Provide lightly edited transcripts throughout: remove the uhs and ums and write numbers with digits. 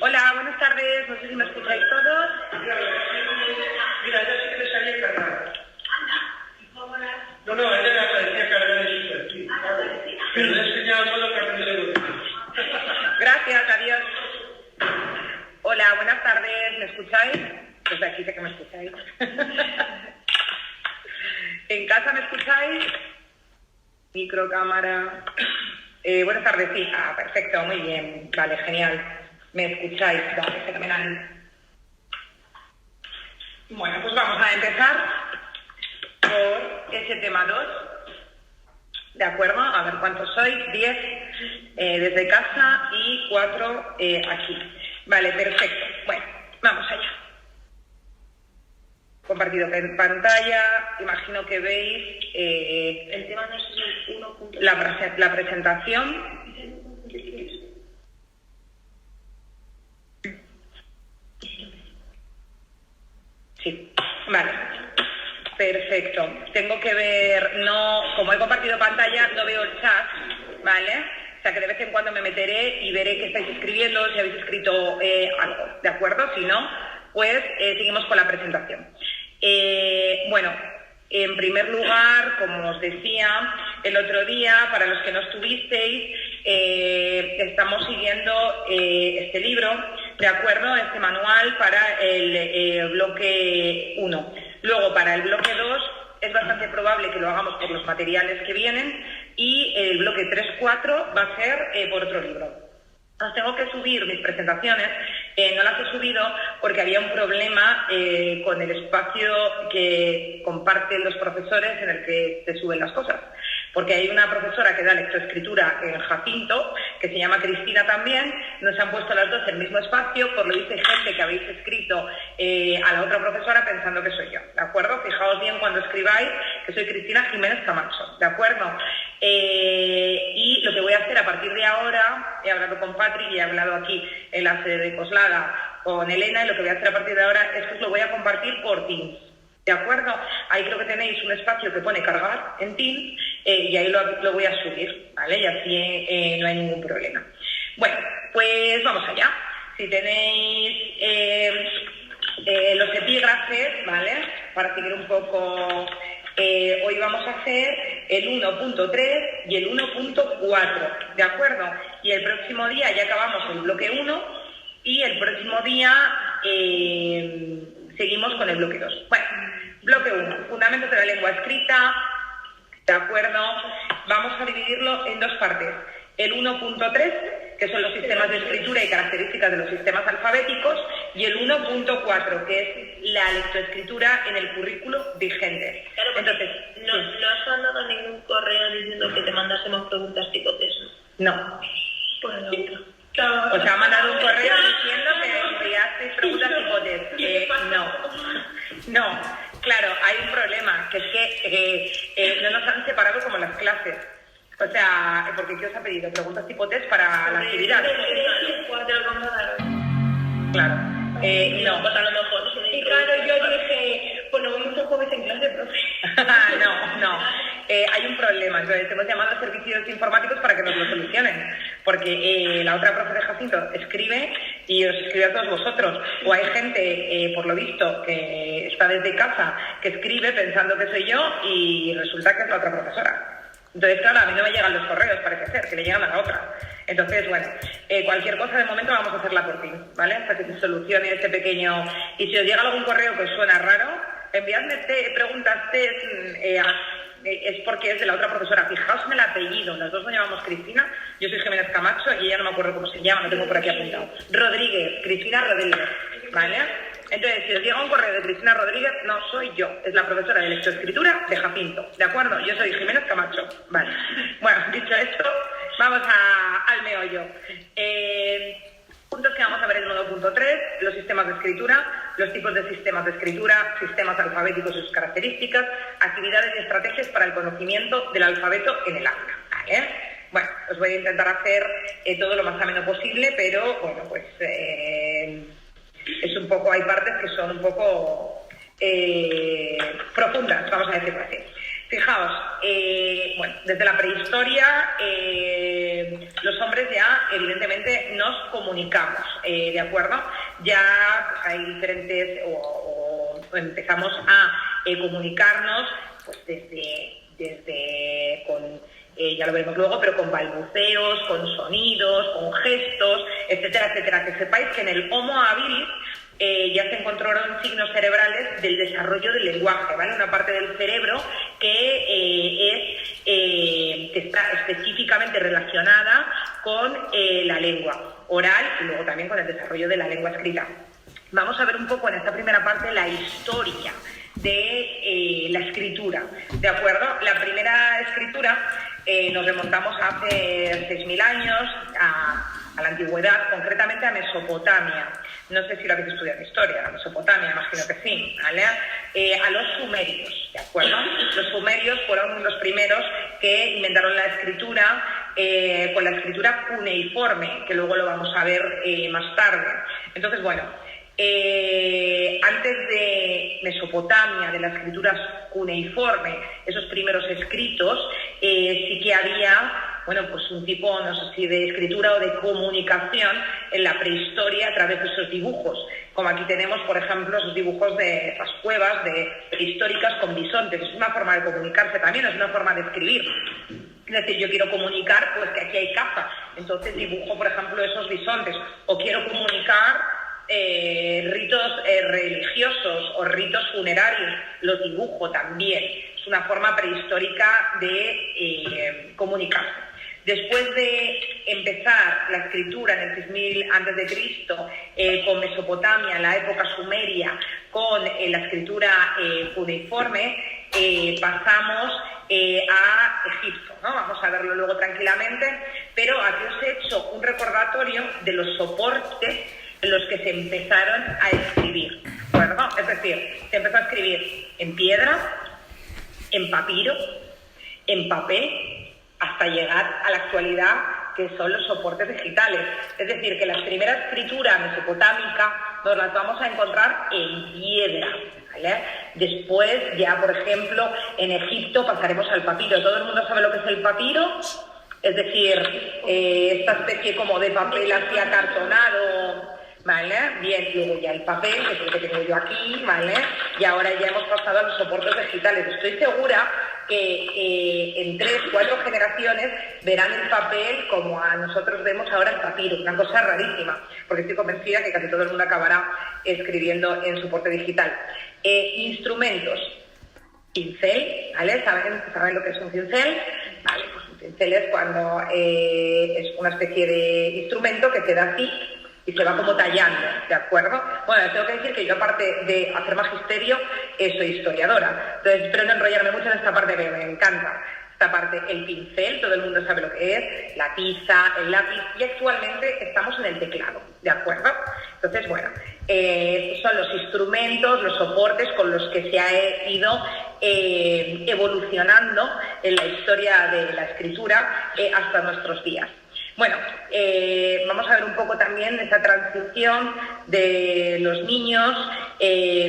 Hola, buenas tardes. No sé si me escucháis todos. Mira, ya sí que le salía cargada. No, ella le aparecía cargada en su perfil. Pero le he enseñado el modo cargado de los. Gracias, adiós. Hola, buenas tardes. ¿Me escucháis? Desde aquí sé que me escucháis. ¿En casa me escucháis? Micro, cámara. Buenas tardes, sí. Ah, perfecto, muy bien. Vale, genial. ¿Me escucháis? Vale, fenomenal. Bueno, pues vamos a empezar por ese tema 2. ¿De acuerdo? A ver cuántos sois. 10 desde casa y 4 aquí. Vale, perfecto. Bueno, vamos allá. Compartido en pantalla. Imagino que veis el tema no es el 1. La presentación. Sí, vale. Perfecto. Tengo que ver, como he compartido pantalla, no veo el chat, ¿vale? O sea que de vez en cuando me meteré y veré que estáis escribiendo, si habéis escrito algo, ¿de acuerdo? Si no, pues seguimos con la presentación. Bueno, en primer lugar, como os decía el otro día, para los que no estuvisteis, estamos siguiendo este libro, ¿de acuerdo? Este manual para el bloque 1. Luego, para el bloque 2, es bastante probable que lo hagamos por los materiales que vienen y el bloque 3-4 va a ser por otro libro. Os tengo que subir mis presentaciones, no las he subido porque había un problema con el espacio que comparten los profesores en el que se suben las cosas. Porque hay una profesora que da lectoescritura en Jacinto, que se llama Cristina también, nos han puesto las dos en el mismo espacio, por lo visto hay gente que habéis escrito a la otra profesora pensando que soy yo, ¿de acuerdo? Fijaos bien cuando escribáis que soy Cristina Jiménez Camacho, ¿de acuerdo? Y lo que voy a hacer a partir de ahora, he hablado con Patrick y he hablado aquí en la sede de Coslada con Elena, y lo que voy a hacer a partir de ahora es que os lo voy a compartir por Teams. ¿De acuerdo? Ahí creo que tenéis un espacio que pone cargar en Teams y ahí lo voy a subir, ¿vale? Y así no hay ningún problema. Bueno, pues vamos allá. Si tenéis los epígrafes, ¿vale? Para seguir un poco, hoy vamos a hacer el 1.3 y el 1.4, ¿de acuerdo? Y el próximo día ya acabamos el bloque 1 y el próximo día seguimos con el bloque 2. Bueno, bloque 1, fundamentos de la lengua escrita, ¿de acuerdo? Vamos a dividirlo en dos partes. El 1.3, que son los sistemas de escritura y características de los sistemas alfabéticos, y el 1.4, que es la lectoescritura en el currículo vigente. Claro, entonces, no has mandado ningún correo diciendo que te mandásemos preguntas tipo test. No. Pues no. Os ha mandado un correo diciendo que enviasteis preguntas tipo test. No. Claro, hay un problema, que es que no nos han separado como las clases. O sea, porque ¿qué os ha pedido? Preguntas tipo test para la actividad. Claro. No. Pues a lo mejor. Y claro, yo dije, pues nos vemos el jueves en clase, profe. No. Hay un problema. Entonces hemos llamado a servicios informáticos para que nos lo solucionen. Porque la otra profe de Jacinto escribe y os escribe a todos vosotros. O hay gente, por lo visto, que está desde casa, que escribe pensando que soy yo y resulta que es la otra profesora. Entonces, claro, a mí no me llegan los correos, parece ser, que le llegan a la otra. Entonces, bueno, cualquier cosa de momento vamos a hacerla por ti, ¿vale? Hasta que se solucione este pequeño... Y si os llega algún correo que os suena raro, enviadme preguntas test, es porque es de la otra profesora. Fijaos en el apellido, las dos nos llamamos Cristina, yo soy Jiménez Camacho y ella no me acuerdo cómo se llama, lo tengo por aquí apuntado. Rodríguez, Cristina Rodríguez, ¿vale? Entonces, si os llega un correo de Cristina Rodríguez, no soy yo, es la profesora de lectoescritura de Jacinto, ¿de acuerdo? Yo soy Jiménez Camacho, vale. Bueno, dicho esto, vamos al meollo. Puntos que vamos a ver en 1.3, los sistemas de escritura, los tipos de sistemas de escritura, sistemas alfabéticos y sus características, actividades y estrategias para el conocimiento del alfabeto en el aula, ¿vale? Bueno, os voy a intentar hacer todo lo más ameno posible, pero, bueno, pues... es un poco, hay partes que son un poco profundas, vamos a decirlo así. Fijaos, bueno, desde la prehistoria los hombres ya evidentemente nos comunicamos, ¿de acuerdo? Ya pues, hay diferentes, o empezamos a comunicarnos pues desde con, ya lo veremos luego, pero con balbuceos, con sonidos, con gestos, etcétera, etcétera. Que sepáis que en el Homo habilis ya se encontraron signos cerebrales del desarrollo del lenguaje, ¿vale? Una parte del cerebro que está específicamente relacionada con la lengua oral y luego también con el desarrollo de la lengua escrita. Vamos a ver un poco en esta primera parte la historia de la escritura, ¿de acuerdo? La primera escritura nos remontamos hace 6.000 años a la antigüedad, concretamente a Mesopotamia. No sé si lo habéis estudiado en historia, la Mesopotamia, imagino que sí, ¿vale? A los sumerios, ¿de acuerdo? Los sumerios fueron los primeros que inventaron la escritura con la escritura cuneiforme, que luego lo vamos a ver más tarde. Entonces, bueno, antes de Mesopotamia, de la escritura cuneiforme, esos primeros escritos, sí que había, bueno, pues un tipo, no sé si de escritura o de comunicación en la prehistoria a través de esos dibujos. Como aquí tenemos, por ejemplo, esos dibujos de esas cuevas prehistóricas con bisontes. Es una forma de comunicarse también, es una forma de escribir. Es decir, yo quiero comunicar pues que aquí hay caza, entonces dibujo, por ejemplo, esos bisontes. O quiero comunicar ritos religiosos o ritos funerarios, los dibujo también. Es una forma prehistórica de comunicarse. Después de empezar la escritura en el 6000 a.C. Con Mesopotamia, en la época sumeria, con la escritura cuneiforme, pasamos a Egipto, ¿no? Vamos a verlo luego tranquilamente, pero aquí os he hecho un recordatorio de los soportes en los que se empezaron a escribir, ¿no? Es decir, se empezó a escribir en piedra, en papiro, en papel, hasta llegar a la actualidad, que son los soportes digitales. Es decir, que la primera escritura mesopotámica nos las vamos a encontrar en piedra, ¿vale? Después, ya por ejemplo, en Egipto pasaremos al papiro. ¿Todo el mundo sabe lo que es el papiro? Es decir, esta especie como de papel así acartonado, ¿vale? Bien, luego ya el papel, que es el que tengo yo aquí, ¿vale? Y ahora ya hemos pasado a los soportes digitales. Estoy segura que en 3-4 generaciones verán el papel como a nosotros vemos ahora el papiro, una cosa rarísima, porque estoy convencida que casi todo el mundo acabará escribiendo en soporte digital. Instrumentos. Pincel, ¿vale? ¿Saben lo que es un pincel? Vale, pues un pincel es cuando es una especie de instrumento que se da así y se va como tallando, ¿de acuerdo? Bueno, tengo que decir que yo, aparte de hacer magisterio, soy historiadora. Entonces, espero no enrollarme mucho en esta parte, que me encanta. Esta parte, el pincel, todo el mundo sabe lo que es, la tiza, el lápiz, y actualmente estamos en el teclado, ¿de acuerdo? Entonces, bueno, son los instrumentos, los soportes con los que se ha ido evolucionando en la historia de la escritura hasta nuestros días. Bueno, vamos a ver un poco también esa transición de los niños,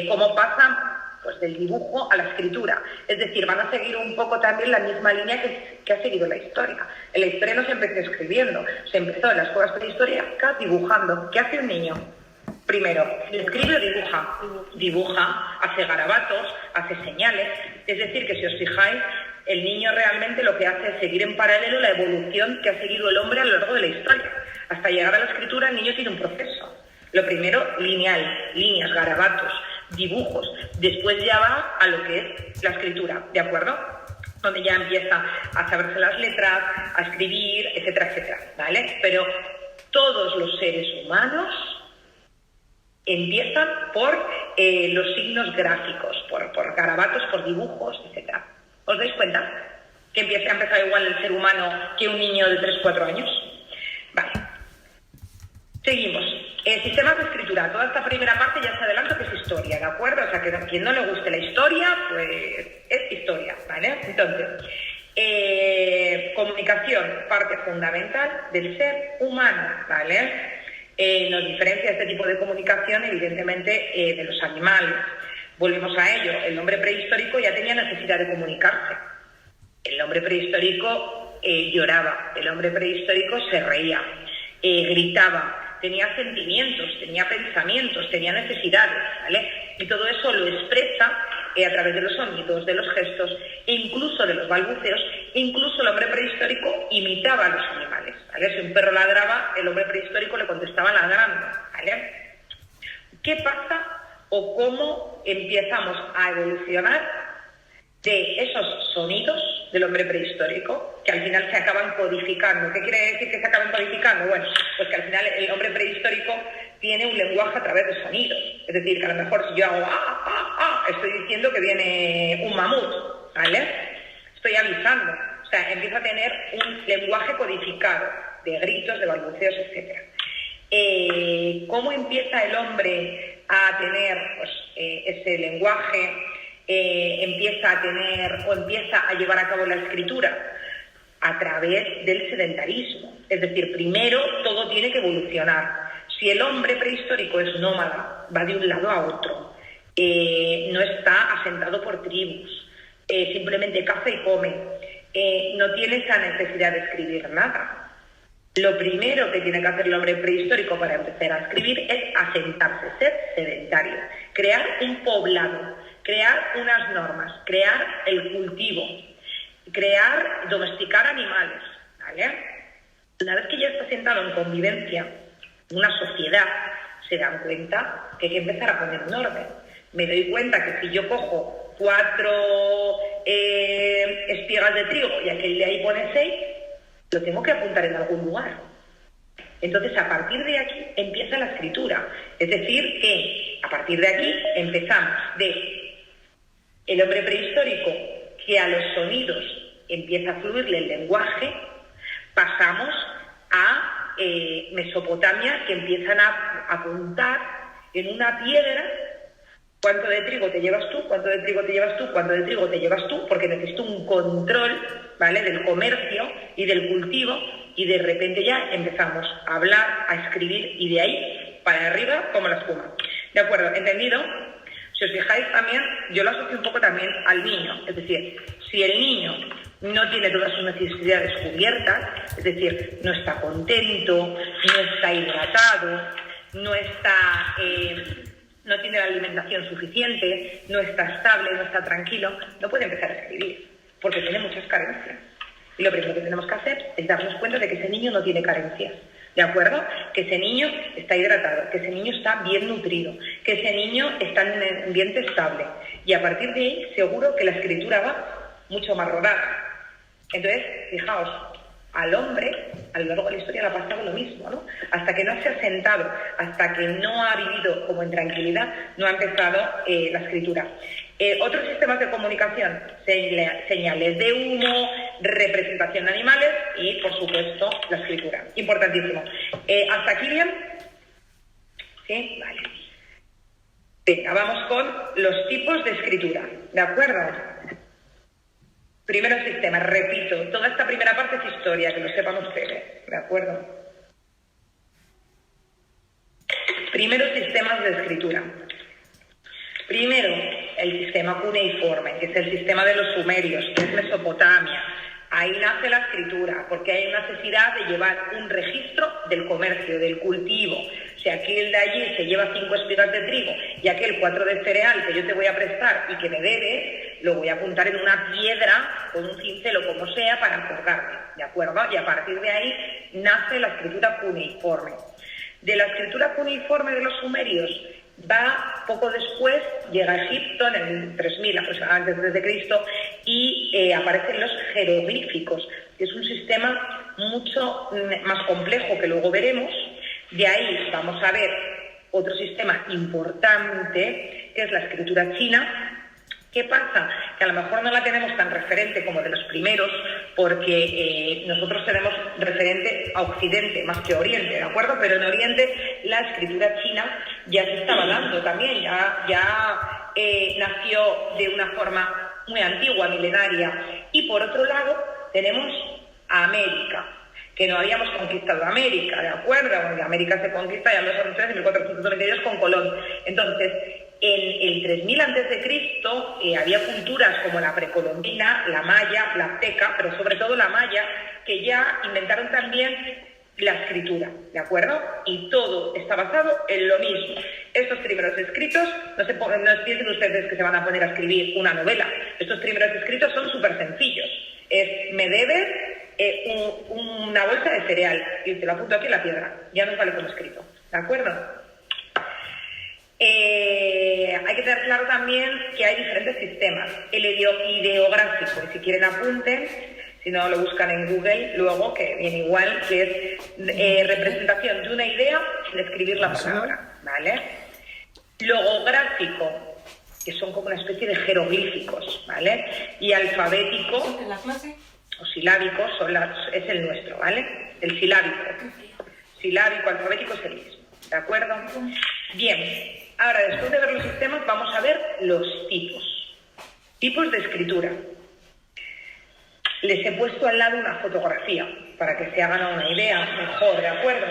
cómo pasan pues del dibujo a la escritura. Es decir, van a seguir un poco también la misma línea que ha seguido la historia. En la historia no se empezó escribiendo, se empezó en las escuelas prehistóricas dibujando. ¿Qué hace un niño? Primero, ¿escribe o dibuja? Dibuja, hace garabatos, hace señales. Es decir, que si os fijáis, el niño realmente lo que hace es seguir en paralelo la evolución que ha seguido el hombre a lo largo de la historia. Hasta llegar a la escritura, el niño tiene un proceso. Lo primero, lineal, líneas, garabatos, dibujos. Después ya va a lo que es la escritura, ¿de acuerdo? Donde ya empieza a saberse las letras, a escribir, etcétera, etcétera, ¿vale? Pero todos los seres humanos empiezan por los signos gráficos, por garabatos, por dibujos, etcétera. ¿Os dais cuenta que ha empezado igual el ser humano que un niño de 3-4 años? Vale. Seguimos. Sistemas de escritura. Toda esta primera parte ya se adelanto que es historia, ¿de acuerdo? O sea, que a quien no le guste la historia, pues es historia, ¿vale? Entonces, comunicación, parte fundamental del ser humano, ¿vale? Nos diferencia este tipo de comunicación, evidentemente, de los animales. Volvemos a ello. El hombre prehistórico ya tenía necesidad de comunicarse. el hombre prehistórico lloraba, el hombre prehistórico se reía, gritaba, tenía sentimientos, tenía pensamientos, tenía necesidades, ¿vale? Y todo eso lo expresa a través de los sonidos, de los gestos, e incluso de los balbuceos, e incluso el hombre prehistórico imitaba a los animales, ¿vale? Si un perro ladraba, el hombre prehistórico le contestaba ladrando, ¿vale? ¿Qué pasa o cómo empezamos a evolucionar de esos sonidos del hombre prehistórico, que al final se acaban codificando? ¿Qué quiere decir que se acaban codificando? Bueno, pues que al final el hombre prehistórico tiene un lenguaje a través de sonidos. Es decir, que a lo mejor si yo hago estoy diciendo que viene un mamut, ¿vale? Estoy avisando. O sea, empieza a tener un lenguaje codificado de gritos, de balbuceos, etc. ¿Cómo empieza el hombre a tener pues, ese lenguaje? Empieza a tener o empieza a llevar a cabo la escritura a través del sedentarismo. Es decir, primero todo tiene que evolucionar. Si el hombre prehistórico es nómada, va de un lado a otro, no está asentado por tribus, simplemente caza y come, no tiene esa necesidad de escribir nada. Lo primero que tiene que hacer el hombre prehistórico para empezar a escribir es asentarse, ser sedentario, crear un poblado, crear unas normas, crear el cultivo, domesticar animales, ¿vale? Una vez que ya está sentado en convivencia, una sociedad, se dan cuenta que hay que empezar a poner un orden. Me doy cuenta que si yo cojo 4 espigas de trigo y aquel de ahí pone 6, lo tengo que apuntar en algún lugar. Entonces, a partir de aquí empieza la escritura. Es decir, que a partir de aquí empezamos de el hombre prehistórico, que a los sonidos empieza a fluirle el lenguaje, pasamos a Mesopotamia, que empiezan a apuntar en una piedra cuánto de trigo te llevas tú, cuánto de trigo te llevas tú, cuánto de trigo te llevas tú, porque necesito un control, ¿vale?, del comercio y del cultivo, y de repente ya empezamos a hablar, a escribir, y de ahí para arriba como la espuma. ¿De acuerdo? ¿Entendido? Si os fijáis también, yo lo asocio un poco también al niño. Es decir, si el niño no tiene todas sus necesidades cubiertas, es decir, no está contento, no está hidratado, no tiene la alimentación suficiente, no está estable, no está tranquilo, no puede empezar a escribir, porque tiene muchas carencias. Y lo primero que tenemos que hacer es darnos cuenta de que ese niño no tiene carencias, ¿de acuerdo? Que ese niño está hidratado, que ese niño está bien nutrido, que ese niño está en un ambiente estable. Y a partir de ahí, seguro que la escritura va mucho más rodada. Entonces, fijaos, al hombre, a lo largo de la historia le ha pasado lo mismo, ¿no? Hasta que no se ha sentado, hasta que no ha vivido como en tranquilidad, no ha empezado la escritura. Otros sistemas de comunicación, señales de humo, representación de animales y, por supuesto, la escritura. Importantísimo. ¿Hasta aquí bien? ¿Sí? Vale. Venga, vamos con los tipos de escritura, ¿de acuerdo? Primero sistema, repito, toda esta primera parte es historia, que lo sepan ustedes, ¿de acuerdo? Primero, sistemas de escritura. Primero, el sistema cuneiforme, que es el sistema de los sumerios, que es Mesopotamia. Ahí nace la escritura, porque hay necesidad de llevar un registro del comercio, del cultivo. Si aquel de allí se lleva 5 espigas de trigo y aquel 4 de cereal que yo te voy a prestar y que me debes, lo voy a apuntar en una piedra con un cincel o como sea para acordarme, ¿de acuerdo? Y a partir de ahí nace la escritura cuneiforme. De la escritura cuneiforme de los sumerios va poco después, llega a Egipto en el 3000 aproximadamente antes de Cristo y aparecen los jeroglíficos, que es un sistema mucho más complejo que luego veremos. De ahí vamos a ver otro sistema importante, que es la escritura china. ¿Qué pasa? Que a lo mejor no la tenemos tan referente como de los primeros, porque nosotros tenemos referente a Occidente más que a Oriente, ¿de acuerdo? Pero en Oriente la escritura china ya se estaba dando también, ya nació de una forma muy antigua, milenaria. Y por otro lado tenemos a América, que no habíamos conquistado América, ¿de acuerdo? América se conquista ya en los años 1492 con Colón. Entonces, En el 3000 a.C. Había culturas como la precolombina, la maya, la azteca, pero sobre todo la maya, que ya inventaron también la escritura, ¿de acuerdo? Y todo está basado en lo mismo. Estos primeros escritos, no piensen ustedes que se van a poner a escribir una novela. Estos primeros escritos son súper sencillos. Me debes una bolsa de cereal y te lo apunto aquí en la piedra. Ya nos vale como escrito, ¿de acuerdo? Hay que tener claro también que hay diferentes sistemas. El ideográfico, y si quieren apunten, si no lo buscan en Google luego, que viene igual, que es representación de una idea sin escribir la palabra, ¿vale? Logográfico, que son como una especie de jeroglíficos, ¿vale? Y alfabético ¿En la clase? o silábico es el nuestro, ¿vale? El silábico. Silábico, alfabético es el mismo, ¿de acuerdo? Bien, ahora después de ver los sistemas vamos a ver los tipos. Tipos de escritura. Les he puesto al lado una fotografía para que se hagan una idea mejor, ¿de acuerdo?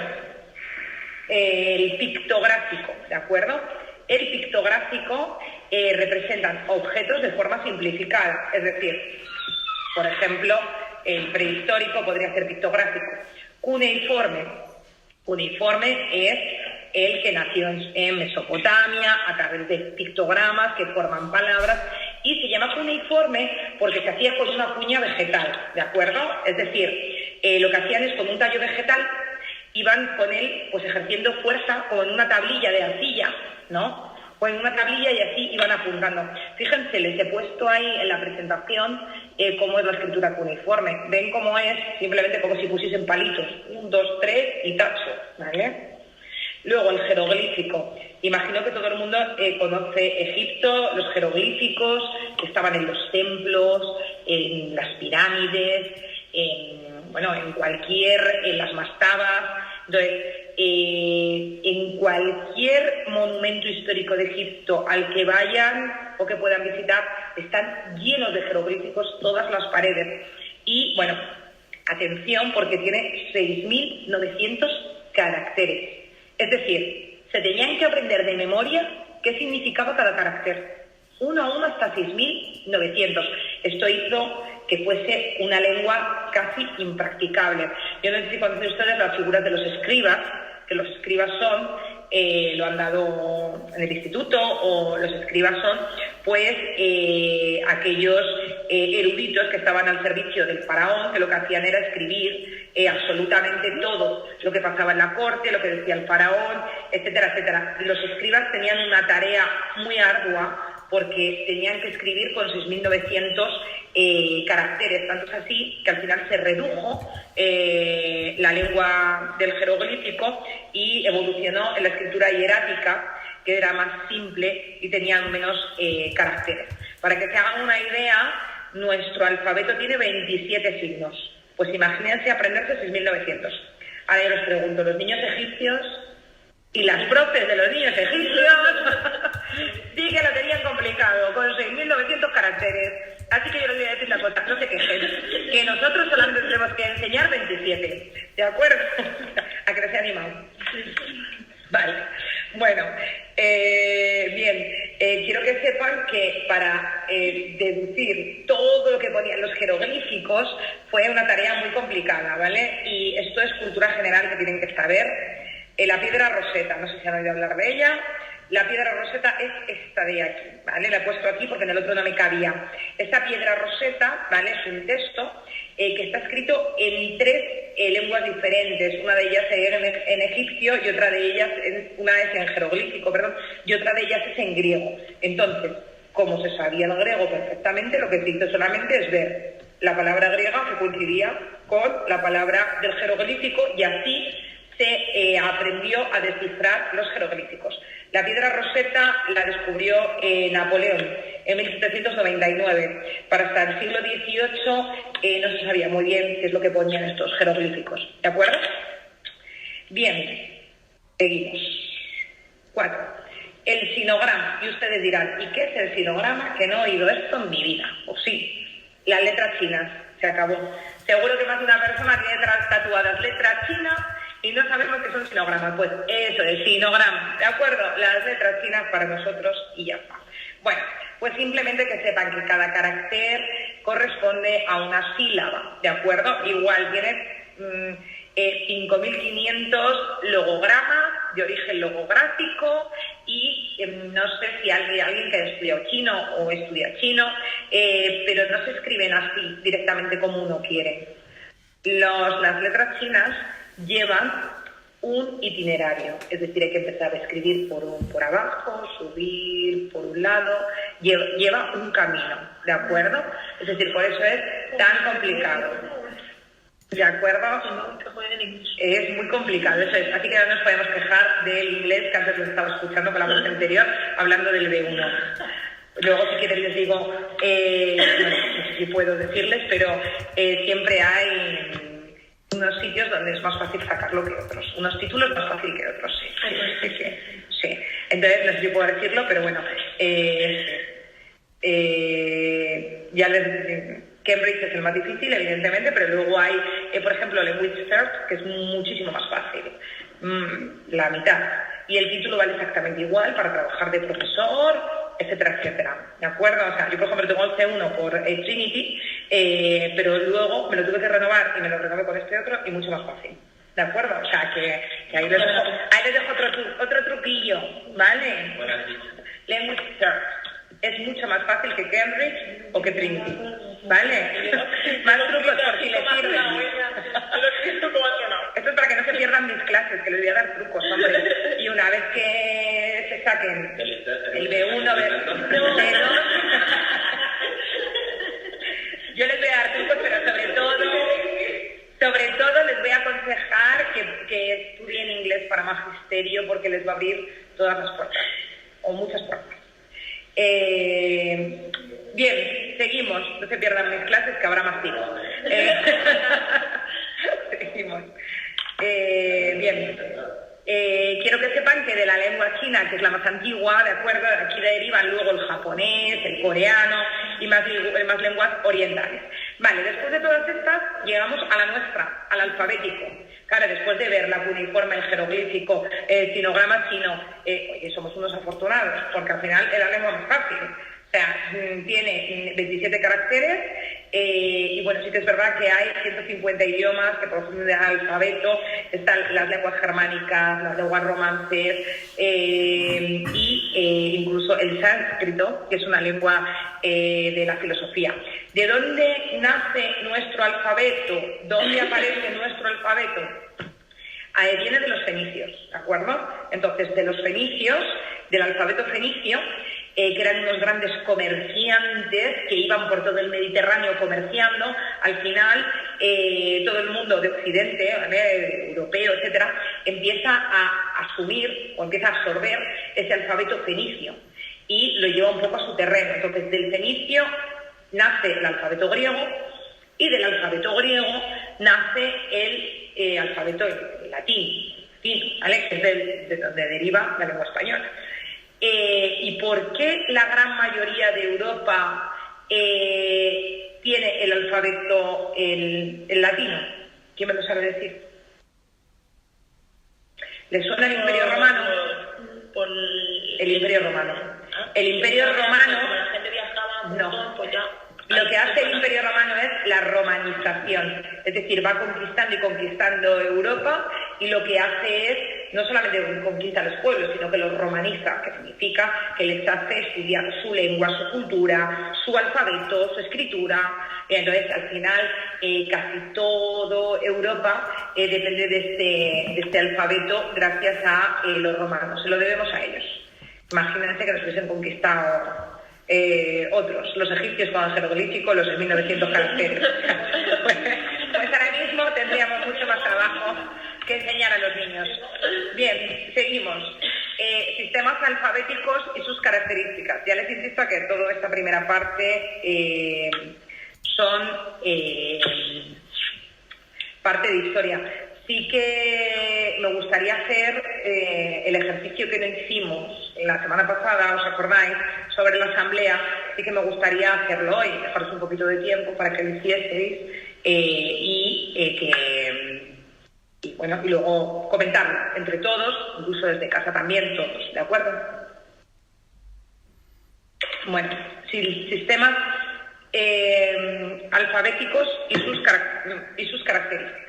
El pictográfico, ¿de acuerdo? El pictográfico representan objetos de forma simplificada, es decir, por ejemplo, el prehistórico podría ser pictográfico. Cuneiforme. Cuneiforme es el que nació en Mesopotamia a través de pictogramas que forman palabras y se llama cuneiforme porque se hacía con una cuña vegetal, ¿de acuerdo? Es decir, lo que hacían es con un tallo vegetal iban con él pues ejerciendo fuerza como en una tablilla de arcilla, ¿no? O en una tablilla y así iban apuntando. Fíjense, les he puesto ahí en la presentación cómo es la escritura cuneiforme. Ven cómo es, simplemente como si pusiesen palitos. 1, 2, 3 y tacho, ¿vale? Luego el jeroglífico. Imagino que todo el mundo conoce Egipto, los jeroglíficos que estaban en los templos, en las pirámides, en las mastabas. Entonces, en cualquier monumento histórico de Egipto al que vayan o que puedan visitar, están llenos de jeroglíficos todas las paredes. Y, bueno, atención porque tiene 6.900 caracteres. Es decir, se tenían que aprender de memoria qué significaba cada carácter. Uno a uno hasta 6.900. Esto hizo que fuese una lengua casi impracticable. Yo no sé si conocen ustedes las figuras de los escribas, que los escribas son, lo han dado en el instituto, o los escribas son, pues, aquellos eruditos que estaban al servicio del faraón, que lo que hacían era escribir absolutamente todo lo que pasaba en la corte, lo que decía el faraón, etcétera, etcétera. Los escribas tenían una tarea muy ardua porque tenían que escribir con 6.900 caracteres, tanto es así que al final se redujo la lengua del jeroglífico y evolucionó en la escritura hierática, que era más simple y tenía menos caracteres. Para que se hagan una idea, nuestro alfabeto tiene 27 signos. Pues imagínense aprenderse 6.900. Ahora yo les pregunto, ¿los niños egipcios y las profes de los niños egipcios sí que lo tenían complicado, con 6.900 caracteres? Así que yo les voy a decir la cosa, no se quejen, que nosotros solamente tenemos que enseñar 27, ¿de acuerdo? A que no se animado. Vale, bueno, bien, quiero que sepan que para deducir todo lo que ponían los jeroglíficos fue una tarea muy complicada, ¿vale? Y esto es cultura general que tienen que saber. La piedra roseta, no sé si han oído hablar de ella. La piedra roseta es esta de aquí, ¿vale? La he puesto aquí porque en el otro no me cabía. Esta piedra roseta, ¿vale? Es un texto que está escrito en 3 lenguas diferentes. Una de ellas en egipcio y otra de ellas, una es en jeroglífico, perdón, y otra de ellas es en griego. Entonces, como se sabía el griego perfectamente, lo que se hizo solamente es ver la palabra griega que coincidía con la palabra del jeroglífico y así se aprendió a descifrar los jeroglíficos. La piedra roseta la descubrió Napoleón en 1799. Para hasta el siglo XVIII no se sabía muy bien qué es lo que ponían estos jeroglíficos. ¿De acuerdo? Bien, seguimos. 4. El sinograma. Y ustedes dirán, ¿y qué es el sinograma? Que no he oído esto en mi vida. Pues sí, las letras chinas. Se acabó. Seguro que más de una persona tiene tatuadas letras chinas y no sabemos qué son sinogramas. Pues eso, el sinograma, ¿de acuerdo? Las letras chinas para nosotros y ya está. Bueno, pues simplemente que sepan que cada carácter corresponde a una sílaba, ¿de acuerdo? Igual tienes 5.500 logogramas de origen logográfico y no sé si alguien que ha estudiado chino o estudia chino, pero no se escriben así directamente como uno quiere. Las letras chinas llevan un itinerario, es decir, hay que empezar a escribir por abajo, subir por un lado, lleva un camino, ¿de acuerdo? Es decir, por eso es tan complicado, ¿de acuerdo? Es muy complicado, eso es, así que no nos podemos quejar del inglés que antes lo estaba escuchando con la voz anterior, hablando del B1. Luego, si quieren, les digo, bueno, no sé si puedo decirles, pero siempre hay unos sitios donde es más fácil sacarlo que otros, unos títulos más fácil que otros, sí. Entonces, no sé si puedo decirlo, pero bueno, ya les Cambridge es el más difícil, evidentemente, pero luego hay, por ejemplo, Language Search, que es muchísimo más fácil, la mitad, y el título vale exactamente igual para trabajar de profesor, etcétera, etcétera, ¿de acuerdo? O sea, yo, por ejemplo, tengo el C1 por Trinity, pero luego me lo tuve que renovar y me lo renové con este otro y mucho más fácil, ¿de acuerdo? O sea, que ahí les dejo otro truquillo, ¿vale? Language Search es mucho más fácil que Cambridge o que Trinity, ¿vale? Más trucos por si les sirven. Esto es para que no se pierdan mis clases, que les voy a dar trucos, hombre. Y una vez que se saquen el B1, B2, yo les voy a dar trucos, pero sobre todo les voy a aconsejar que estudien inglés para magisterio, porque les va a abrir todas las puertas, o muchas puertas. Bien, seguimos, no se pierdan mis clases, que habrá más tiempo. Seguimos. Bien, quiero que sepan que de la lengua china, que es la más antigua, ¿de acuerdo? De aquí derivan luego el japonés, el coreano y más lenguas orientales. Vale, después de todas estas, llegamos a la nuestra, al alfabético. Claro, después de ver la cuneiforme, el jeroglífico, el sinograma chino, oye, somos unos afortunados, porque al final es la lengua más fácil. O sea, tiene 27 caracteres y bueno, sí que es verdad que hay 150 idiomas que proceden del alfabeto, están las lenguas germánicas, las lenguas romances y incluso el sánscrito, que es una lengua de la filosofía. ¿De dónde nace nuestro alfabeto? ¿Dónde aparece nuestro alfabeto? Viene de los fenicios, ¿de acuerdo? Entonces, de los fenicios, del alfabeto fenicio, que eran unos grandes comerciantes que iban por todo el Mediterráneo comerciando, al final todo el mundo de Occidente, ¿vale? Europeo, etcétera, empieza a asumir o empieza a absorber ese alfabeto fenicio y lo lleva un poco a su terreno. Entonces, del fenicio nace el alfabeto griego y del alfabeto griego nace el alfabeto latín, ¿vale? Que es de donde deriva la lengua española. ¿Y por qué la gran mayoría de Europa tiene el alfabeto el latino? ¿Quién me lo sabe decir? ¿Le suena el Imperio Romano? El Imperio Romano. El Imperio Romano... La gente viajaba un montón, pues ya... Lo que hace el Imperio Romano es la romanización, es decir, va conquistando y conquistando Europa y lo que hace es, no solamente conquista los pueblos, sino que los romaniza, que significa que les hace estudiar su lengua, su cultura, su alfabeto, su escritura. Y entonces, al final, casi todo Europa depende de este alfabeto gracias a los romanos, se lo debemos a ellos. Imagínense que nos hubiesen conquistado... otros, los egipcios con el jeroglífico, los de 1900 caracteres. pues ahora mismo tendríamos mucho más trabajo que enseñar a los niños. Bien, seguimos. Sistemas alfabéticos y sus características. Ya les insisto que toda esta primera parte son parte de historia. Sí que me gustaría hacer el ejercicio que no hicimos la semana pasada, ¿os acordáis?, sobre la asamblea. Sí que me gustaría hacerlo hoy, dejaros un poquito de tiempo para que lo hicieseis y y bueno, y luego comentarlo entre todos, incluso desde casa también todos, ¿de acuerdo? Bueno, sistemas alfabéticos y sus características.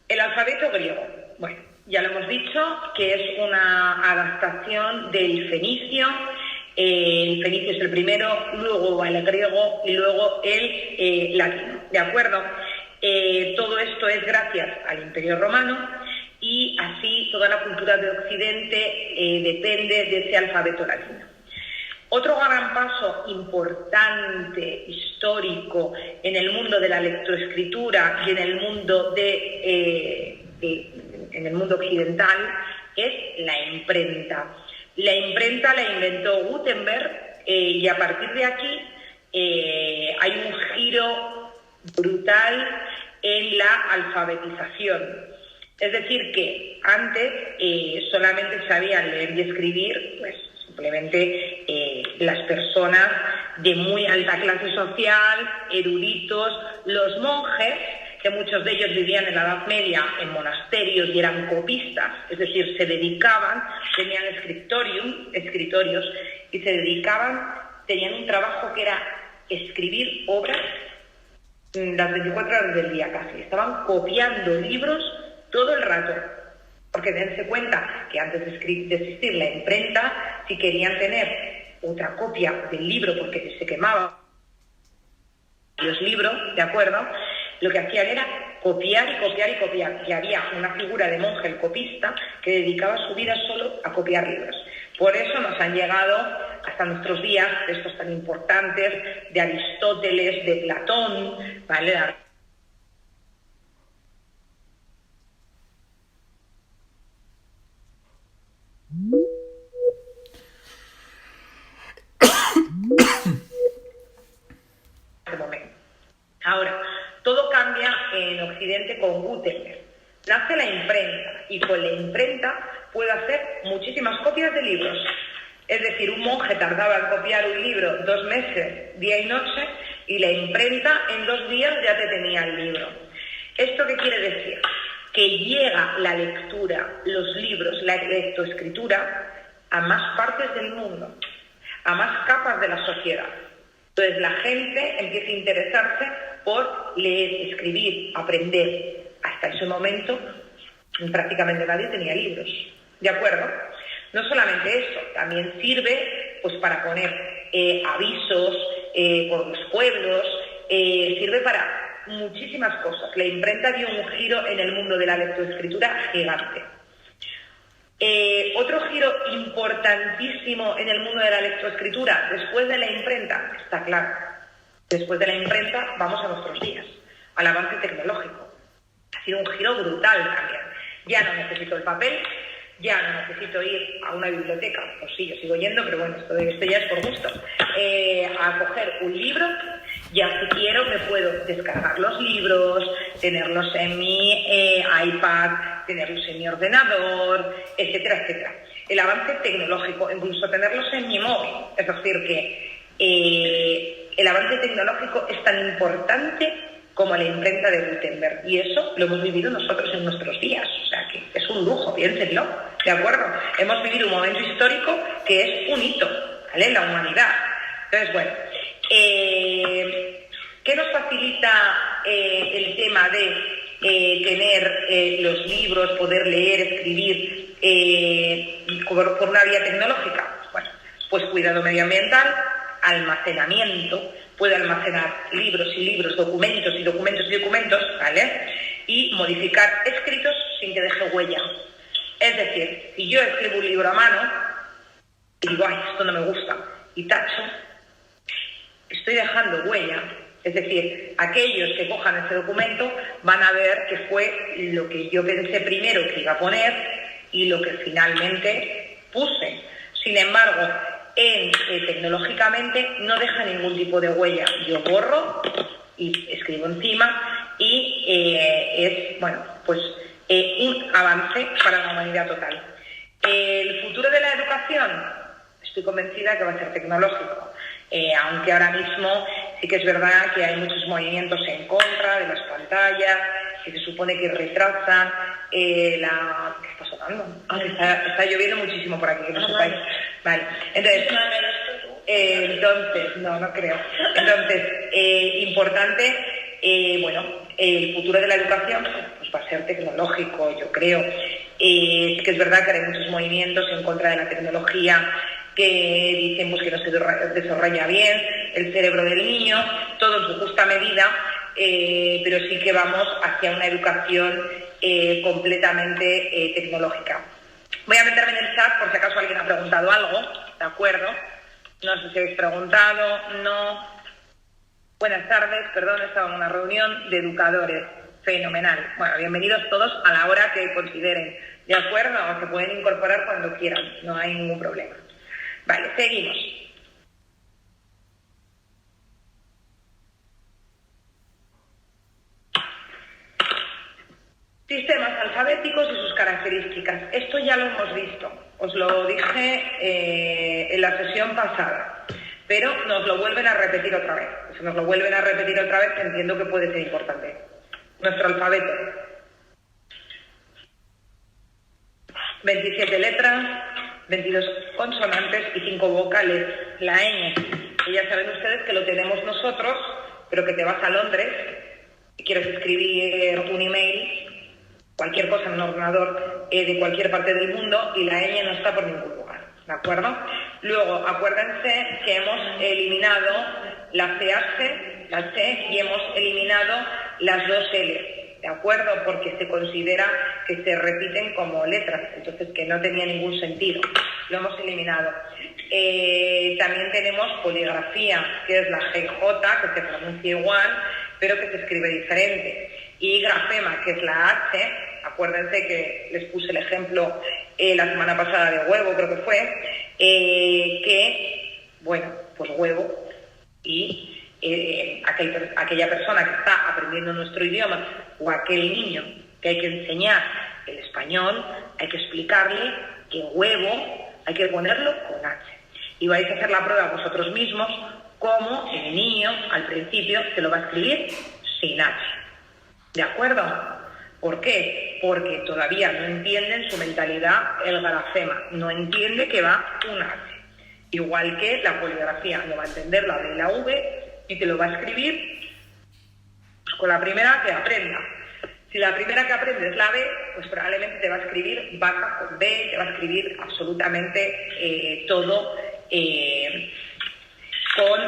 El alfabeto griego, bueno, ya lo hemos dicho, que es una adaptación del fenicio. El fenicio es el primero, luego el griego y luego el latino, ¿de acuerdo? Todo esto es gracias al Imperio Romano y así toda la cultura de Occidente depende de ese alfabeto latino. Otro gran paso importante, histórico, en el mundo de la lectoescritura y en el mundo occidental es la imprenta. La imprenta la inventó Gutenberg y a partir de aquí hay un giro brutal en la alfabetización. Es decir, que antes solamente sabían leer y escribir, pues simplemente las personas de muy alta clase social, eruditos, los monjes, que muchos de ellos vivían en la Edad Media en monasterios y eran copistas, es decir, se dedicaban, tenían escritorios y se dedicaban, tenían un trabajo que era escribir obras las 24 horas del día casi, estaban copiando libros todo el rato, porque dense cuenta que antes de existir la imprenta, si querían tener otra copia del libro porque se quemaban los libros, ¿de acuerdo?, lo que hacían era copiar y copiar y copiar. Y había una figura de monje, el copista, que dedicaba su vida solo a copiar libros. Por eso nos han llegado hasta nuestros días textos tan importantes de Aristóteles, de Platón, ¿vale? Ahora, todo cambia en Occidente con Gutenberg. Nace la imprenta y con la imprenta puede hacer muchísimas copias de libros. Es decir, un monje tardaba en copiar un libro 2 meses, día y noche, y la imprenta en 2 días ya te tenía el libro. ¿Esto qué quiere decir? Que llega la lectura, los libros, la lectoescritura a más partes del mundo, a más capas de la sociedad. Entonces la gente empieza a interesarse por leer, escribir, aprender. Hasta ese momento prácticamente nadie tenía libros, ¿de acuerdo? No solamente eso, también sirve pues para poner avisos por los pueblos, sirve para muchísimas cosas. La imprenta dio un giro en el mundo de la lectoescritura gigante. Otro giro importantísimo en el mundo de la lectoescritura, después de la imprenta, está claro. Después de la imprenta vamos a nuestros días, al avance tecnológico. Ha sido un giro brutal también. Ya no necesito el papel, ya no necesito ir a una biblioteca, pues sí, yo sigo yendo, pero bueno, esto ya es por gusto, a coger un libro. Ya si quiero me puedo descargar los libros, tenerlos en mi iPad, tenerlos en mi ordenador, etcétera, etcétera. El avance tecnológico, incluso tenerlos en mi móvil. Es decir, que el avance tecnológico es tan importante como la imprenta de Gutenberg. Y eso lo hemos vivido nosotros en nuestros días. O sea, que es un lujo, piénsenlo, ¿de acuerdo? Hemos vivido un momento histórico que es un hito, ¿vale?, en la humanidad. Entonces, bueno, ¿qué nos facilita el tema de tener los libros, poder leer, escribir por una vía tecnológica? Bueno, pues cuidado medioambiental, almacenamiento, puede almacenar libros y libros, documentos y documentos y documentos, ¿vale? Y modificar escritos sin que deje huella. Es decir, si yo escribo un libro a mano y digo, ay, esto no me gusta, y tacho, estoy dejando huella. Es decir, aquellos que cojan ese documento van a ver que fue lo que yo pensé primero que iba a poner y lo que finalmente puse. Sin embargo, tecnológicamente no deja ningún tipo de huella. Yo borro y escribo encima y es, bueno, pues un avance para la humanidad total. El futuro de la educación, estoy convencida que va a ser tecnológico. Aunque ahora mismo sí que es verdad que hay muchos movimientos en contra de las pantallas que se supone que retrasan ¿qué está sonando? Está lloviendo muchísimo por aquí, que no sepáis. Vale, entonces, no creo. Entonces, importante, el futuro de la educación pues va a ser tecnológico, yo creo. Sí que es verdad que hay muchos movimientos en contra de la tecnología que dicen pues, que no se desarrolla bien el cerebro del niño, todo en su justa medida, pero sí que vamos hacia una educación completamente tecnológica. Voy a meterme en el chat por si acaso alguien ha preguntado algo, ¿de acuerdo? No sé si habéis preguntado, no. Buenas tardes, perdón, estaba en una reunión de educadores. Fenomenal. Bueno, bienvenidos todos a la hora que consideren, ¿de acuerdo? O se pueden incorporar cuando quieran, no hay ningún problema. Vale, seguimos. Sistemas alfabéticos y sus características. Esto ya lo hemos visto. Os lo dije en la sesión pasada, pero nos lo vuelven a repetir otra vez. Si nos lo vuelven a repetir otra vez, entiendo que puede ser importante. Nuestro alfabeto. 27 letras, 22 consonantes y 5 vocales. La ñ. Y ya saben ustedes que lo tenemos nosotros, pero que te vas a Londres y quieres escribir un email, cualquier cosa en un ordenador de cualquier parte del mundo y la ñ no está por ningún lugar, ¿de acuerdo? Luego, acuérdense que hemos eliminado la CH, la C, y hemos eliminado las dos L, ¿de acuerdo? Porque se considera que se repiten como letras, entonces que no tenía ningún sentido. Lo hemos eliminado. También tenemos poligrafía, que es la GJ, que se pronuncia igual, pero que se escribe diferente. Y grafema, que es la H, acuérdense que les puse el ejemplo la semana pasada de huevo, creo que fue, pues huevo, y aquella persona que está aprendiendo nuestro idioma, o aquel niño que hay que enseñar el español, hay que explicarle que huevo hay que ponerlo con H. Y vais a hacer la prueba vosotros mismos, cómo el niño al principio se lo va a escribir sin H. ¿De acuerdo? ¿Por qué? Porque todavía no entiende en su mentalidad el grafema, no entiende que va un H. Igual que la poligrafía, no va a entender la B y la V y te lo va a escribir pues, con la primera que aprenda. Si la primera que aprende es la B, pues probablemente te va a escribir vaca con B, te va a escribir absolutamente todo con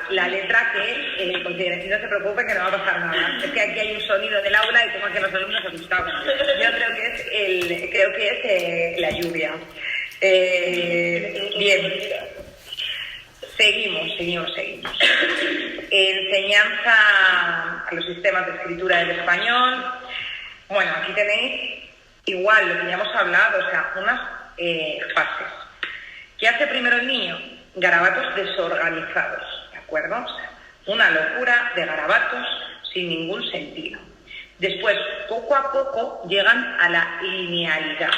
la letra que considere. No se preocupe que no va a pasar nada. Es que aquí hay un sonido en el aula y tengo aquí a los alumnos asustados. Yo creo que es la lluvia. Bien. Seguimos. Enseñanza a los sistemas de escritura del español. Bueno, aquí tenéis igual lo que ya hemos hablado, o sea, unas fases. ¿Qué hace primero el niño? Garabatos desorganizados, ¿de acuerdo? O sea, una locura de garabatos sin ningún sentido. Después, poco a poco, llegan a la linealidad.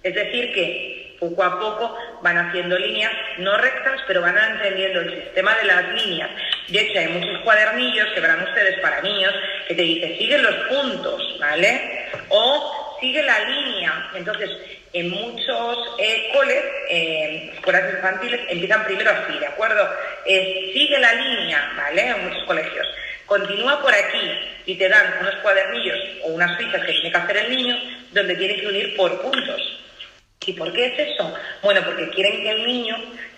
Es decir, que poco a poco van haciendo líneas, no rectas, pero van entendiendo el sistema de las líneas. De hecho, hay muchos cuadernillos que verán ustedes para niños que te dicen, sigue los puntos, ¿vale? O sigue la línea. Entonces, en muchos coles, escuelas infantiles, empiezan primero así, ¿de acuerdo? Sigue la línea, ¿vale? En muchos colegios. Continúa por aquí y te dan unos cuadernillos o unas fichas que tiene que hacer el niño donde tiene que unir por puntos. ¿Y por qué es eso? Bueno, porque quieren que el niño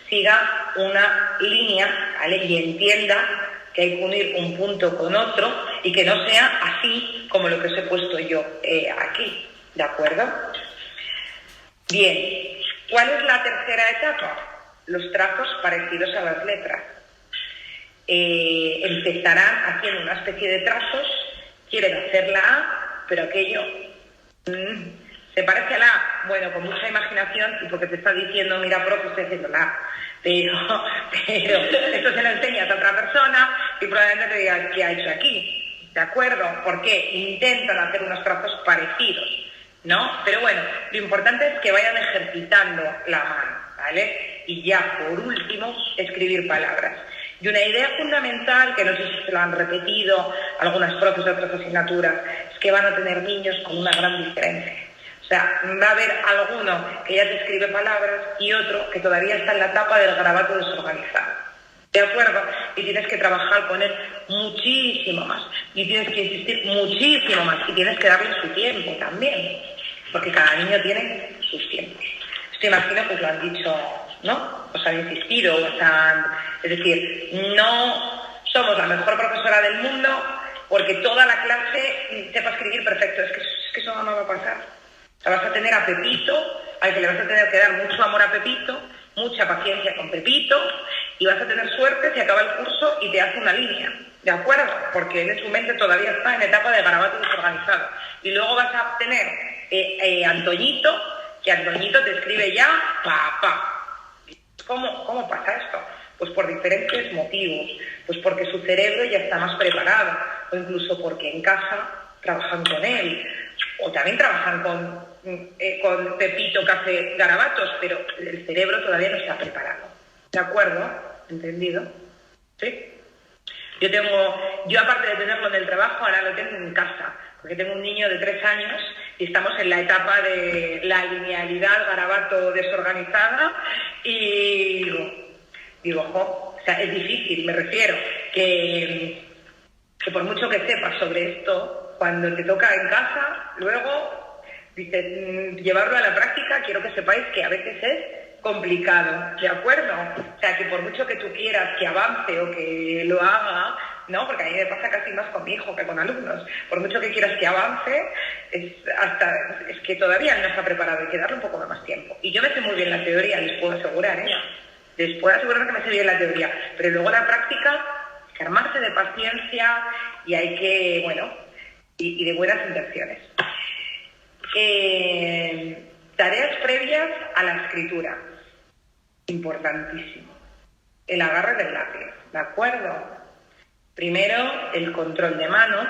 siga una línea, ¿vale? Y entienda que hay que unir un punto con otro y que no sea así como lo que os he puesto yo aquí, ¿de acuerdo? Bien, ¿cuál es la tercera etapa? Los trazos parecidos a las letras. Empezarán haciendo una especie de trazos, quieren hacer la A, pero aquello se parece a la A, bueno, con mucha imaginación y porque te está diciendo, mira, profe, estoy haciendo la A, pero esto se lo enseñas a otra persona y probablemente te diga, ¿qué ha hecho aquí? ¿De acuerdo? Porque intentan hacer unos trazos parecidos, ¿no? Pero bueno, lo importante es que vayan ejercitando la mano, ¿vale? Y ya, por último, escribir palabras. Y una idea fundamental, que no sé si se lo han repetido algunas profes de otras asignaturas, es que van a tener niños con una gran diferencia. O sea, va a haber alguno que ya te escribe palabras y otro que todavía está en la etapa del garabato desorganizado. ¿De acuerdo? Y tienes que trabajar con él muchísimo más. Y tienes que insistir muchísimo más. Y tienes que darle su tiempo también. Porque cada niño tiene sus tiempos. Esto imagino que os lo han dicho, ¿no? Os han insistido, es decir, no somos la mejor profesora del mundo porque toda la clase sepa escribir perfecto. Es que eso no va a pasar. O sea, vas a tener a Pepito, al que le vas a tener que dar mucho amor a Pepito, mucha paciencia con Pepito, y vas a tener suerte si acaba el curso y te hace una línea, ¿de acuerdo? Porque él en su mente todavía está en etapa de garabato desorganizado. Y luego vas a tener Antoñito, que Antoñito te escribe ya papá. ¿Cómo pasa esto? Pues por diferentes motivos. Pues porque su cerebro ya está más preparado, o incluso porque en casa trabajan con él, o también trabajan con Pepito que hace garabatos, pero el cerebro todavía no está preparado. ¿De acuerdo? ¿Entendido? ¿Sí? Yo aparte de tenerlo en el trabajo, ahora lo tengo en casa, porque tengo un niño de 3 años y estamos en la etapa de la linealidad, garabato desorganizada, y digo, o sea, es difícil, me refiero, que por mucho que sepas sobre esto, cuando te toca en casa, luego dices, llevarlo a la práctica, quiero que sepáis que a veces es complicado, ¿de acuerdo? O sea, que por mucho que tú quieras que avance o que lo haga, ¿no? Porque a mí me pasa casi más con mi hijo que con alumnos. Por mucho que quieras que avance, es que todavía no está preparado, hay que darle un poco de más tiempo. Y yo me sé muy bien la teoría, les puedo asegurar, ¿eh? Les puedo asegurar que me sé bien la teoría, pero luego la práctica, hay que armarse de paciencia y hay que, bueno, y de buenas intenciones. Tareas previas a la escritura. Importantísimo. El agarre del lápiz, ¿de acuerdo? Primero, el control de mano,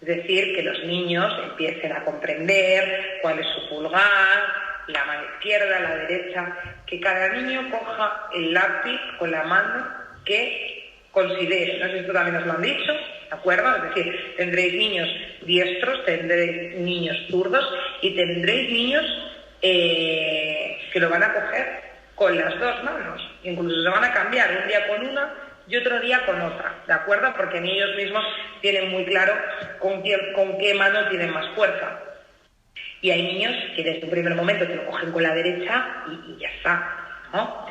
es decir, que los niños empiecen a comprender cuál es su pulgar, la mano izquierda, la derecha, que cada niño coja el lápiz con la mano que considere. No sé si esto también os lo han dicho, ¿de acuerdo? Es decir, tendréis niños diestros, tendréis niños zurdos y tendréis niños que lo van a coger con las dos manos. Incluso se van a cambiar un día con una y otro día con otra, ¿de acuerdo? Porque ni ellos mismos tienen muy claro con qué mano tienen más fuerza. Y hay niños que desde un primer momento te lo cogen con la derecha y ya está, ¿no?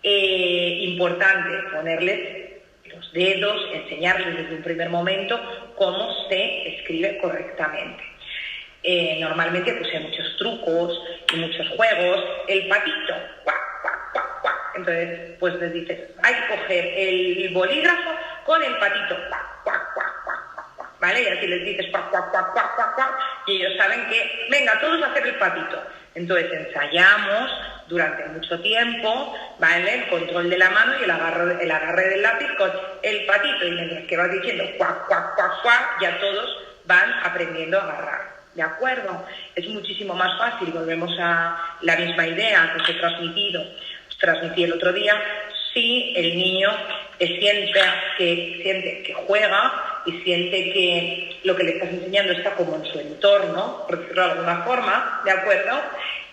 Importante ponerles los dedos, enseñarles desde un primer momento cómo se escribe correctamente. Normalmente pues hay muchos trucos y muchos juegos. El patito, ¡cuac, cuac, cuac, cuac! Entonces pues les dices, hay que coger el bolígrafo con el patito, ¡cuac, cuac, cuac, cuac, cuac, cuac! ¿Vale? Y así les dices, ¡cuac, cuac, cuac, cuac, cuac, cuac! Y ellos saben que, venga, todos a hacer el patito. Entonces ensayamos durante mucho tiempo, ¿vale? El control de la mano y el agarre del lápiz con el patito. Y mientras que vas diciendo, ¡cuac, cuac, cuac, cuac!, ya todos van aprendiendo a agarrar. ¿De acuerdo? Es muchísimo más fácil, volvemos a la misma idea que os os transmití el otro día, si el niño siente que juega y siente que lo que le estás enseñando está como en su entorno, por decirlo de alguna forma, ¿de acuerdo?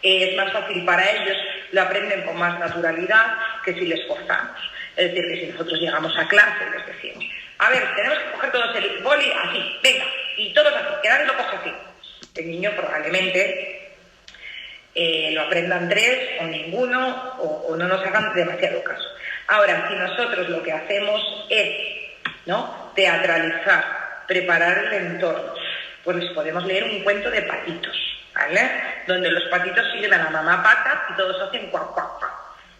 Es más fácil para ellos, lo aprenden con más naturalidad que si les forzamos. Es decir, que si nosotros llegamos a clase y les decimos, a ver, tenemos que coger todos el boli así, venga, y todos así, que nadie lo coja así. El niño probablemente lo aprendan 3 o ninguno o no nos hagan demasiado caso. Ahora, si nosotros lo que hacemos es, ¿no?, teatralizar, preparar el entorno, pues les podemos leer un cuento de patitos, ¿vale? Donde los patitos siguen a la mamá pata y todos hacen cuac, cuac, cuac.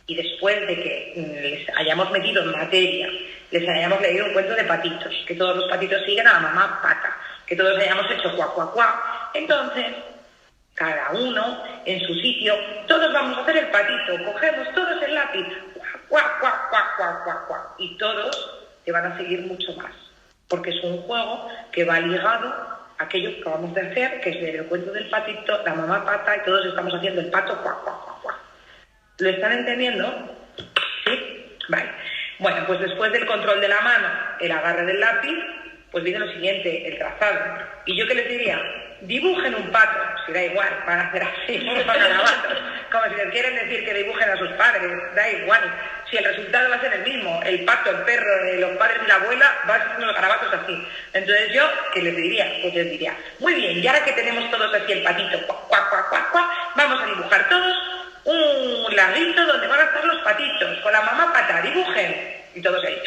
Y después de que les hayamos metido en materia, les hayamos leído un cuento de patitos, que todos los patitos siguen a la mamá pata, que todos hayamos hecho cuac, cuac, cuac, entonces, cada uno en su sitio, todos vamos a hacer el patito, cogemos todos el lápiz, cuac, cuac, cuac, cuac, cuac, cuac, y todos te van a seguir mucho más, porque es un juego que va ligado a aquello que acabamos de hacer, que es leer el cuento del patito, la mamá pata, y todos estamos haciendo el pato, cuac, cuac, cuac, cuac. ¿Lo están entendiendo? ¿Sí? Vale. Bueno, pues después del control de la mano, el agarre del lápiz, pues viene lo siguiente, el trazado. ¿Y yo qué les diría? Dibujen un pato, si da igual, van a hacer así, unos garabatos. Como si les quieren decir que dibujen a sus padres, da igual. Si el resultado va a ser el mismo, el pato, el perro, los padres y la abuela, van a ser unos garabatos así. Entonces yo, ¿qué les diría? Pues les diría, muy bien, y ahora que tenemos todos aquí el patito, cuac, cuac, cuac, cuac, cuac, vamos a dibujar todos un laguito donde van a estar los patitos, con la mamá pata, dibujen. Y todos ahí.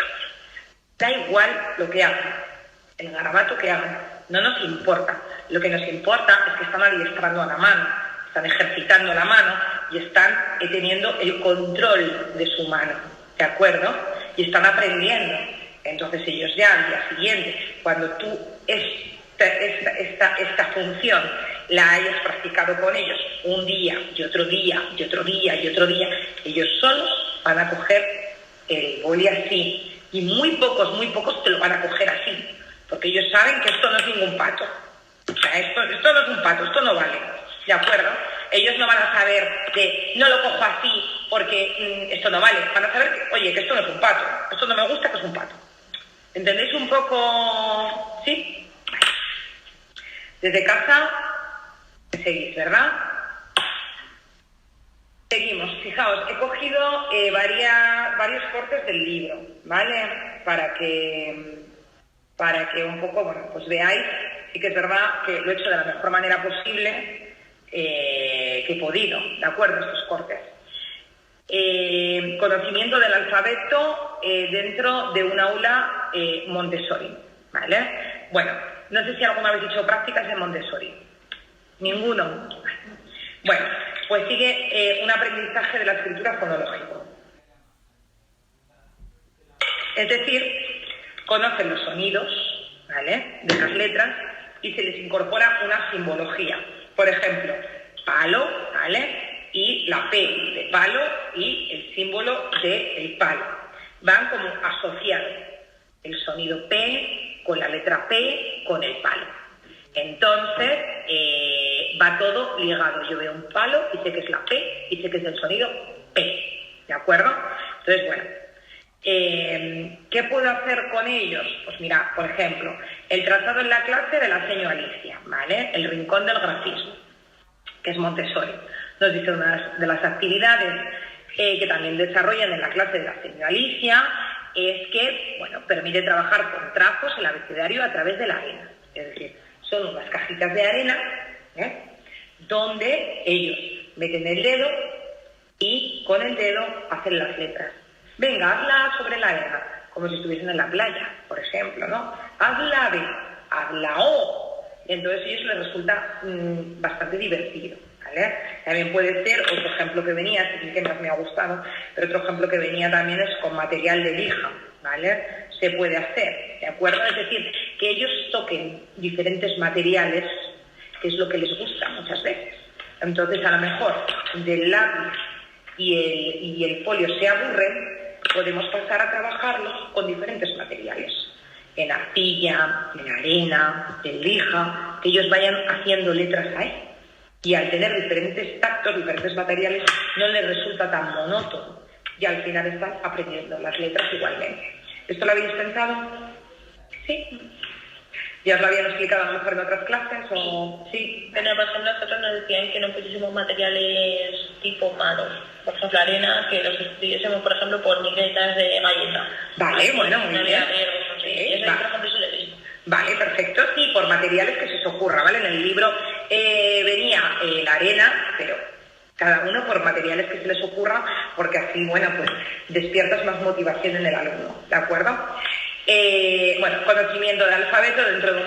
Da igual lo que hagan, el garabato que hagan, no nos importa. Lo que nos importa es que están adiestrando a la mano, están ejercitando la mano y están teniendo el control de su mano, ¿de acuerdo? Y están aprendiendo. Entonces ellos ya al día siguiente, cuando tú esta función la hayas practicado con ellos un día y otro día y otro día y otro día, ellos solos van a coger el boli así, y muy pocos te lo van a coger así, porque ellos saben que esto no es ningún pato. O sea, esto no es un pato, esto no vale, ¿de acuerdo? Ellos no van a saber que no lo cojo así porque esto no vale. Van a saber que, oye, que esto no es un pato, esto no me gusta, que es un pato. ¿Entendéis un poco? ¿Sí? Desde casa seguís, ¿verdad? Seguimos. Fijaos, he cogido varios cortes del libro, ¿vale? Para que un poco, bueno, pues veáis. Sí que es verdad que lo he hecho de la mejor manera posible que he podido, ¿de acuerdo? Estos cortes. Conocimiento del alfabeto dentro de un aula Montessori, ¿vale? Bueno, no sé si alguna vez he hecho prácticas en Montessori. ¿Ninguno? Bueno, pues sigue un aprendizaje de la escritura fonológico. Es decir, conocen los sonidos, ¿vale?, de las letras y se les incorpora una simbología. Por ejemplo, palo, ¿vale?, y la P de palo y el símbolo del palo. Van como asociados el sonido P con la letra P con el palo. Entonces, va todo ligado. Yo veo un palo y sé que es la P y sé que es el sonido P, ¿de acuerdo? Entonces, bueno, ¿qué puedo hacer con ellos? Pues mira, por ejemplo, el trazado en la clase de la seño Alicia, ¿vale? El rincón del grafismo, que es Montessori. Nos dice una de las actividades que también desarrollan en la clase de la seño Alicia es que, bueno, permite trabajar con trazos el abecedario a través de la arena. Es decir, son unas cajitas de arena, donde ellos meten el dedo y con el dedo hacen las letras. Venga, hazla sobre la arena, como si estuviesen en la playa, por ejemplo, ¿no? Haz la B, haz la O. Y entonces a ellos les resulta bastante divertido, ¿vale? También puede ser, otro ejemplo que venía, este es el que más me ha gustado, pero otro ejemplo que venía también es con material de lija, ¿vale? Se puede hacer, ¿de acuerdo? Es decir, que ellos toquen diferentes materiales, que es lo que les gusta muchas veces. Entonces, a lo mejor del lápiz y el folio se aburren, podemos pasar a trabajarlos con diferentes materiales. En arcilla, en arena, en lija, que ellos vayan haciendo letras ahí. Y al tener diferentes tactos, diferentes materiales, no les resulta tan monótono. Y al final están aprendiendo las letras igualmente. ¿Esto lo habéis pensado? Sí. ¿Ya os lo habían explicado a lo mejor en otras clases? O... Sí. Pero por ejemplo, nosotros nos decían que no pusiésemos materiales tipo manos. Por ejemplo, arena, que los estudiásemos, por ejemplo, por miguetas de galleta. Vale, bueno, muy bien. Sí, por ejemplo, eso le digo. Vale, perfecto. Sí, por materiales que se os ocurra, ¿vale? En el libro venía la arena, pero cada uno por materiales que se les ocurra, porque así, bueno, pues despiertas más motivación en el alumno, ¿de acuerdo? Bueno, conocimiento del alfabeto dentro de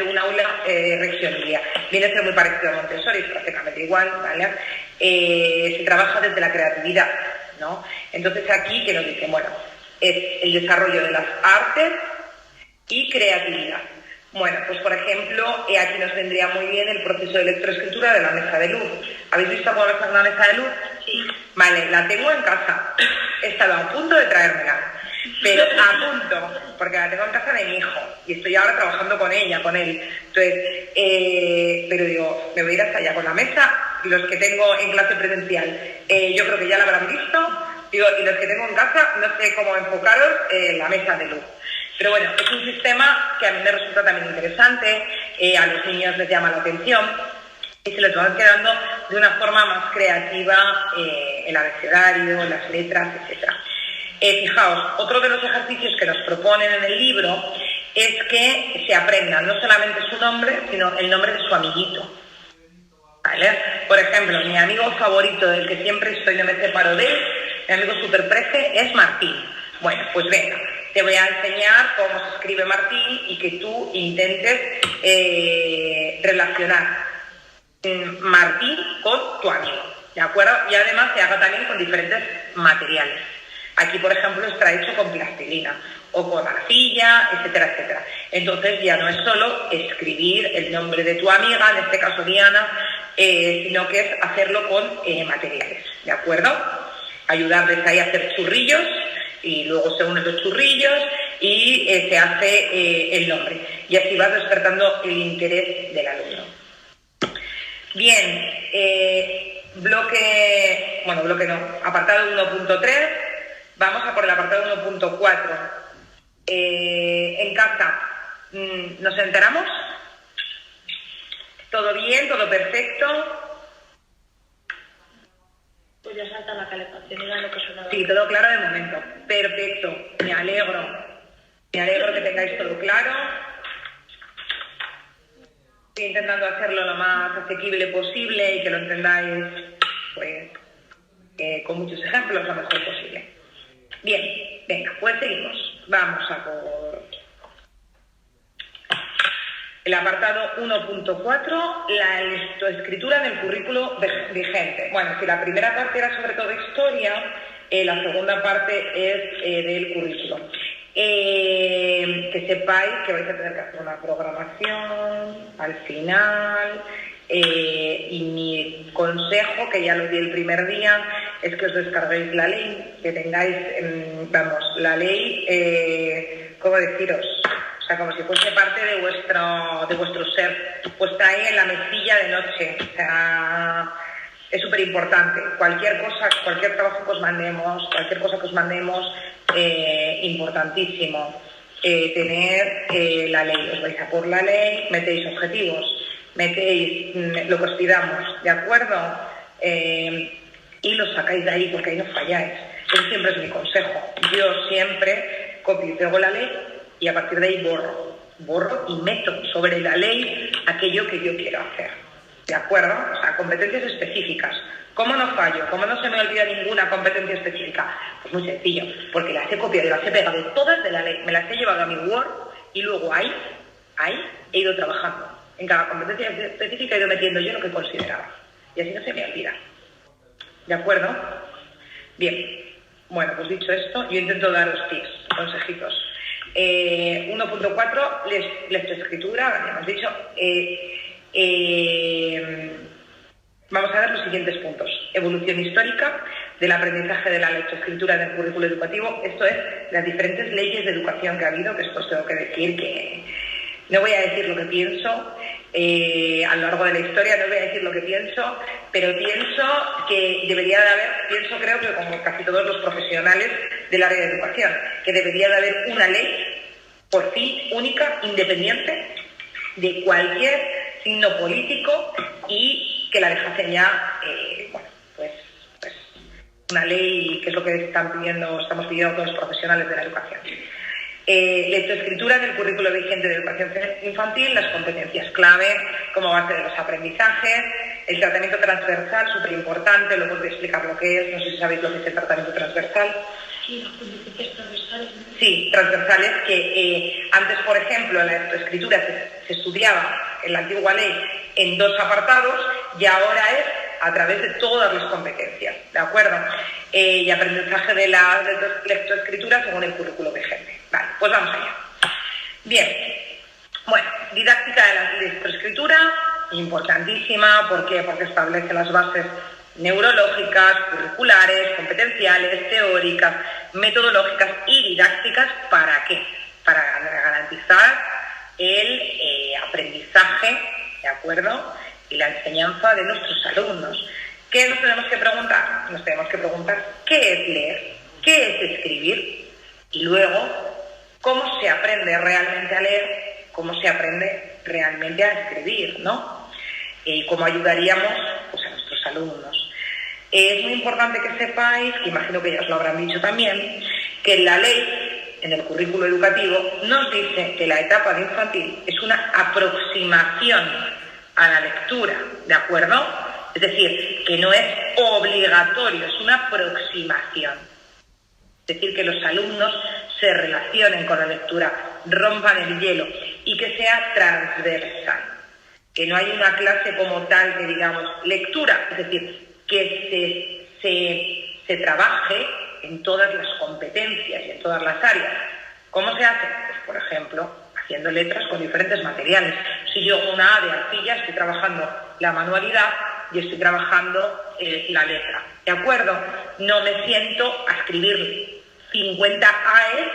un aula regionalia. Viene a ser muy parecido a Montessori, es prácticamente igual, ¿vale? Se trabaja desde la creatividad, ¿no? Entonces aquí, ¿qué nos dicen? Bueno, es el desarrollo de las artes y creatividad. Bueno, pues por ejemplo, aquí nos vendría muy bien el proceso de electroescritura de la mesa de luz. ¿Habéis visto alguna vez una mesa de luz? Sí. Vale, la tengo en casa. He estado a punto de traérmela. Pero a punto, porque la tengo en casa de mi hijo y estoy ahora trabajando con ella, con él. Entonces, pero digo, me voy a ir hasta allá con la mesa. Los que tengo en clase presencial, yo creo que ya la habrán visto, Digo, y los que tengo en casa, no sé cómo enfocaros la mesa de luz. Pero bueno, es un sistema que a mí me resulta también interesante, a los niños les llama la atención y se les van quedando de una forma más creativa el abecedario, las letras, etc. Fijaos, otro de los ejercicios que nos proponen en el libro es que se aprendan no solamente su nombre, sino el nombre de su amiguito. ¿Vale? Por ejemplo, mi amigo favorito, del que siempre estoy, no me separo de él, mi amigo superprefe es Martín. Bueno, pues venga, te voy a enseñar cómo se escribe Martín y que tú intentes relacionar Martín con tu amigo, ¿de acuerdo? Y además se haga también con diferentes materiales. Aquí, por ejemplo, está hecho con plastilina o con arcilla, etcétera, etcétera. Entonces ya no es solo escribir el nombre de tu amiga, en este caso Diana, sino que es hacerlo con materiales, ¿de acuerdo? Ayudarles ahí a hacer churrillos y luego se unen los churrillos y se hace el nombre. Y así vas despertando el interés del alumno. Bien, apartado 1.3, vamos a por el apartado 1.4. En casa, ¿nos enteramos? ¿Todo bien? ¿Todo perfecto? Pues ya salta la calefacción, era lo que sonaba. Sí, todo claro de momento. Perfecto, me alegro. Me alegro que tengáis todo claro. Estoy intentando hacerlo lo más asequible posible y que lo entendáis pues, con muchos ejemplos lo mejor posible. Bien, venga, pues seguimos. Vamos a por el apartado 1.4, la lectoescritura del currículo vigente. Bueno, si la primera parte era sobre todo historia, la segunda parte es del currículo. Que sepáis que vais a tener que hacer una programación al final y mi consejo, que ya lo di el primer día, es que os descarguéis la ley, que tengáis, la ley, ¿cómo deciros? O sea, como si fuese parte de vuestro ser, puesta ahí en la mesilla de noche. O sea, es súper importante. Cualquier trabajo que os mandemos, importantísimo. Tener la ley. Os vais a por la ley, metéis objetivos, metéis lo que os pidamos, ¿de acuerdo? Y los sacáis de ahí porque ahí no falláis. Ese siempre es mi consejo. Yo siempre copio y pego la ley y a partir de ahí borro y meto sobre la ley aquello que yo quiero hacer, ¿de acuerdo? O sea, competencias específicas. ¿Cómo no fallo? ¿Cómo no se me olvida ninguna competencia específica? Pues muy sencillo, porque las he copiado y las he pegado todas de la ley, me las he llevado a mi Word y luego ahí he ido trabajando. En cada competencia específica he ido metiendo yo lo que consideraba y así no se me olvida, ¿de acuerdo? Bien, bueno, pues dicho esto, yo intento daros tips, consejitos. 1.4, lectoescritura, ya hemos dicho. Vamos a ver los siguientes puntos. Evolución histórica del aprendizaje de la lectoescritura en el currículo educativo. Esto es las diferentes leyes de educación que ha habido, que esto os tengo que decir que no voy a decir lo que pienso a lo largo de la historia, no voy a decir lo que pienso, pero pienso que debería de haber, creo que como casi todos los profesionales del área de educación, que debería de haber una ley por sí única, independiente de cualquier signo político y que la dejasen ya, pues una ley que es lo que estamos pidiendo todos los profesionales de la educación. Lectoescritura del currículo vigente de educación infantil, las competencias clave como base de los aprendizajes, el tratamiento transversal, súper importante, luego os voy a explicar lo que es, no sé si sabéis lo que es el tratamiento transversal. Sí, las competencias transversales. Sí, transversales que antes, por ejemplo, en la lectoescritura se estudiaba en la antigua ley en 2 apartados y ahora es a través de todas las competencias, ¿de acuerdo? Y aprendizaje de la lectoescritura según el currículo vigente. Vale, pues vamos allá. Bien, bueno, didáctica de la lectoescritura, importantísima, ¿por qué? Porque establece las bases neurológicas, curriculares, competenciales, teóricas, metodológicas y didácticas. ¿Para qué? Para garantizar el aprendizaje, ¿de acuerdo? Y la enseñanza de nuestros alumnos. ¿Qué ¿Qué nos tenemos que preguntar? Nos tenemos que preguntar qué es leer, qué es escribir y luego cómo se aprende realmente a leer, cómo se aprende realmente a escribir, ¿no? Y cómo ayudaríamos pues, a nuestros alumnos. Es muy importante que sepáis, que imagino que ya os lo habrán dicho también, que la ley, en el currículo educativo, nos dice que la etapa de infantil es una aproximación a la lectura, ¿de acuerdo? Es decir, que no es obligatorio, es una aproximación. Es decir, que los alumnos se relacionen con la lectura, rompan el hielo y que sea transversal. Que no hay una clase como tal que digamos lectura, es decir, que se trabaje en todas las competencias y en todas las áreas. ¿Cómo se hace? Pues, por ejemplo, haciendo letras con diferentes materiales. Si yo una A de arcilla estoy trabajando la manualidad y estoy trabajando la letra. ¿De acuerdo? No me siento a escribir 50 AES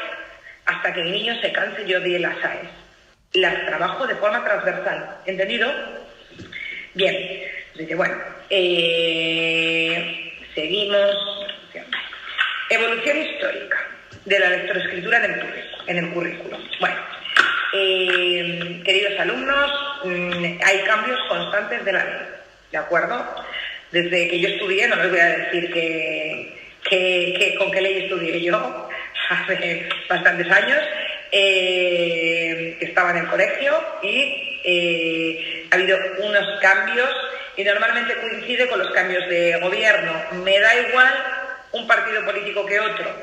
hasta que el niño se canse yo de las AES. Las trabajo de forma transversal. ¿Entendido? Bien. Así que bueno, seguimos. Evolución histórica de la lectoescritura en el currículo. Bueno, queridos alumnos, hay cambios constantes de la ley, ¿de acuerdo? Desde que yo estudié, no les voy a decir con qué ley estudié yo, hace bastantes años, estaba en el colegio y ha habido unos cambios y normalmente coincide con los cambios de gobierno. Me da igual un partido político que otro.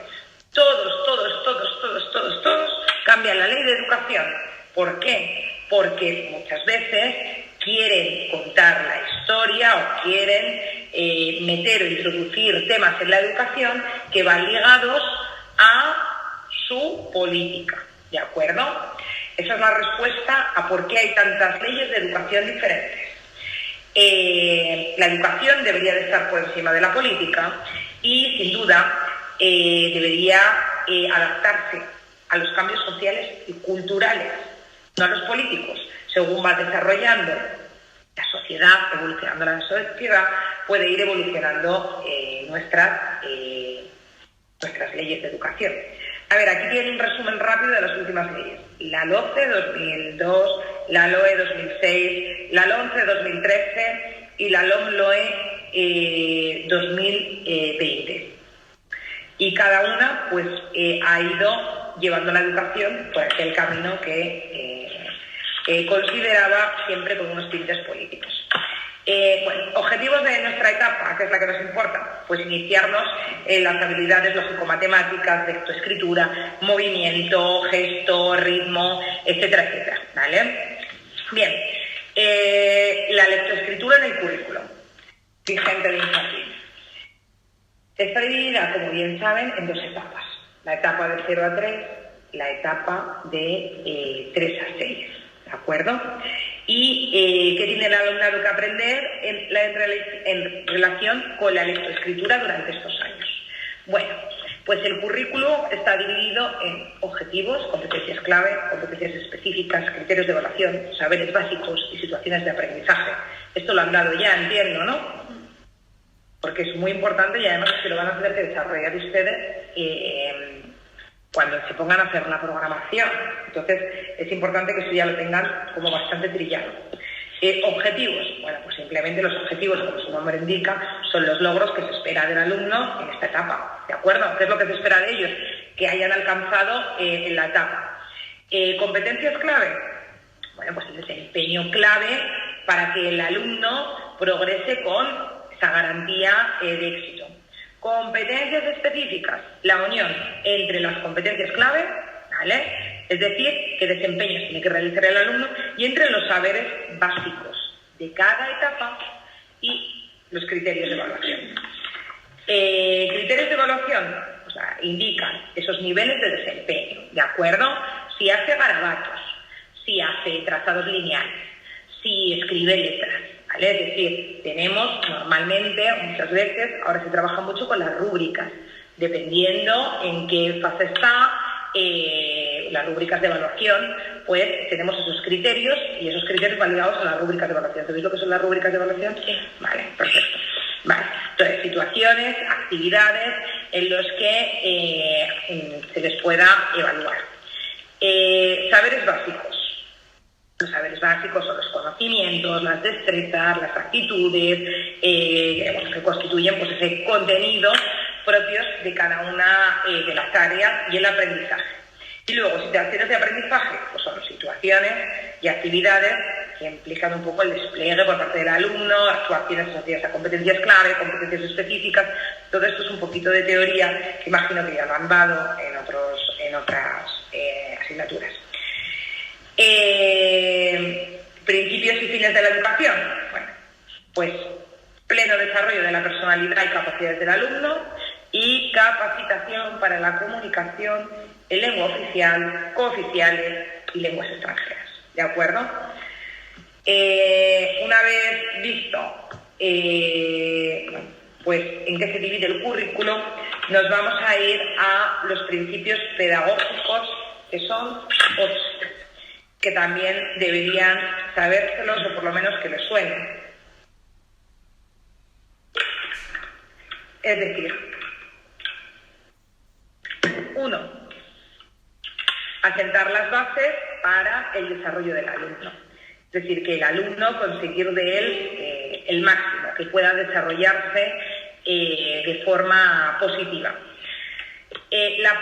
Todos cambian la ley de educación. ¿Por qué? Porque muchas veces quieren contar la historia o quieren meter o introducir temas en la educación que van ligados a su política. ¿De acuerdo? Esa es la respuesta a por qué hay tantas leyes de educación diferentes. La educación debería de estar por encima de la política y, sin duda, debería adaptarse a los cambios sociales y culturales, no a los políticos. Según va desarrollando la sociedad, evolucionando la sociedad, puede ir evolucionando nuestras leyes de educación. A ver, aquí tiene un resumen rápido de las últimas leyes. La LOCE 2002, la LOE 2006, la LOMCE 2013 y la LOMLOE 2020. Y cada una pues ha ido llevando la educación por aquel camino que consideraba siempre con unos tintes políticos. Bueno, objetivos de nuestra etapa, que es la que nos importa, pues iniciarnos en las habilidades lógico-matemáticas, lectoescritura, movimiento, gesto, ritmo, etcétera, etcétera, ¿vale? Bien, la lectoescritura en el currículo, vigente de infantil. Está dividida, como bien saben, en dos etapas. La etapa de 0 a 3, la etapa de 3 a 6, ¿de acuerdo? ¿Y qué tiene el alumnado que aprender en relación con la lectoescritura durante estos años? Bueno, pues el currículo está dividido en objetivos, competencias clave, competencias específicas, criterios de evaluación, saberes básicos y situaciones de aprendizaje. Esto lo han dado ya, entiendo, ¿no? Porque es muy importante y además que lo van a tener que desarrollar ustedes cuando se pongan a hacer la programación. Entonces, es importante que esto ya lo tengan como bastante trillado. Objetivos. Bueno, pues simplemente los objetivos, como su nombre indica, son los logros que se espera del alumno en esta etapa. ¿De acuerdo? ¿Qué es lo que se espera de ellos? Que hayan alcanzado en la etapa. ¿Competencias clave? Bueno, pues el desempeño clave para que el alumno progrese con esa garantía de éxito. Competencias específicas, la unión entre las competencias clave, ¿vale? Es decir, qué desempeños tiene que realizar el alumno y entre los saberes básicos de cada etapa y los criterios de evaluación. Criterios de evaluación, o sea, indican esos niveles de desempeño, ¿de acuerdo? Si hace garabatos, si hace trazados lineales, si escribe letras, ¿vale? Es decir, tenemos normalmente, muchas veces, ahora se trabaja mucho con las rúbricas, dependiendo en qué fase está las rúbricas de evaluación, pues tenemos esos criterios y esos criterios van ligados a las rúbricas de evaluación. ¿Sabéis lo que son las rúbricas de evaluación? Sí. Vale, perfecto. Vale. Entonces, situaciones, actividades en los que se les pueda evaluar. Saberes básicos. Los saberes básicos son los conocimientos, las destrezas, las actitudes, que constituyen pues, ese contenido propios de cada una de las áreas y el aprendizaje. Y luego, situaciones de aprendizaje, pues son situaciones y actividades que implican un poco el despliegue por parte del alumno, actuaciones asociadas a competencias clave, competencias específicas. Todo esto es un poquito de teoría que imagino que ya lo han dado en otras asignaturas. Principios y fines de la educación. Bueno, pues pleno desarrollo de la personalidad y capacidades del alumno y capacitación para la comunicación en lengua oficial, cooficiales y lenguas extranjeras. ¿De acuerdo? Una vez visto pues en qué se divide el currículo, nos vamos a ir a los principios pedagógicos, que son 8, que también deberían sabérselos o por lo menos que les suenen. Es decir, 1. Asentar las bases para el desarrollo del alumno. Es decir, que el alumno conseguir de él el máximo, que pueda desarrollarse de forma positiva. La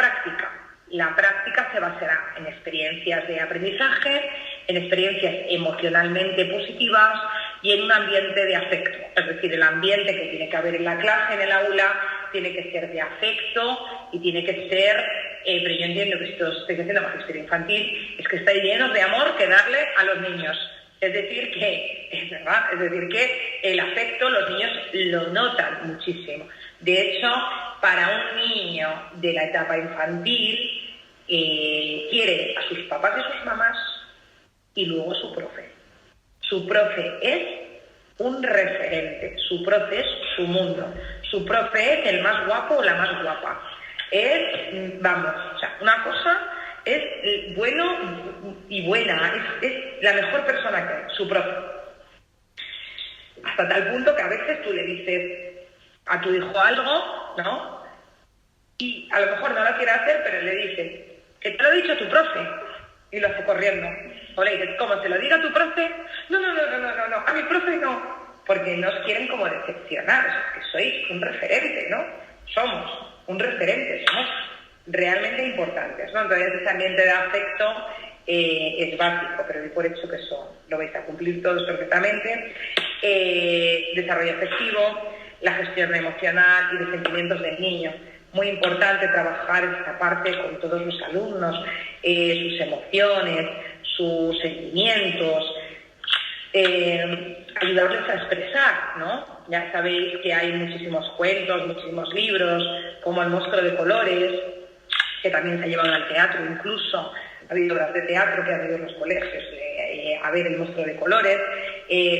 práctica se basará en experiencias de aprendizaje, en experiencias emocionalmente positivas y en un ambiente de afecto. Es decir, el ambiente que tiene que haber en la clase, en el aula, tiene que ser de afecto y tiene que ser, pero yo entiendo que esto estoy haciendo magisterio infantil, es que estáis llenos de amor que darle a los niños. Es decir que, es verdad, es decir que el afecto los niños lo notan muchísimo. De hecho, para un niño de la etapa infantil, quiere a sus papás y a sus mamás y luego a su profe. Su profe es un referente, su profe es su mundo, su profe es el más guapo o la más guapa. Es, vamos, o sea, una cosa es bueno y buena, es la mejor persona que hay, su profe. Hasta tal punto que a veces tú le dices a tu hijo algo, ¿no? Y a lo mejor no lo quiere hacer, pero le dices, que te lo ha dicho tu profe, y lo hace corriendo. O le dices, ¿cómo te lo diga tu profe? No, a mi profe no, porque nos quieren como decepcionar, o sea, que sois un referente, ¿no? Somos un referente, somos realmente importantes, ¿no? Entonces ese ambiente de afecto es básico, pero doy por hecho que eso lo vais a cumplir todos perfectamente. Desarrollo afectivo, la gestión emocional y de sentimientos del niño. Muy importante trabajar esta parte con todos los alumnos, sus emociones, sus sentimientos, ayudarles a expresar, ¿no? Ya sabéis que hay muchísimos cuentos, muchísimos libros, como El monstruo de colores, que también se ha llevado al teatro incluso. Ha habido obras de teatro que han habido en los colegios, a ver El monstruo de colores,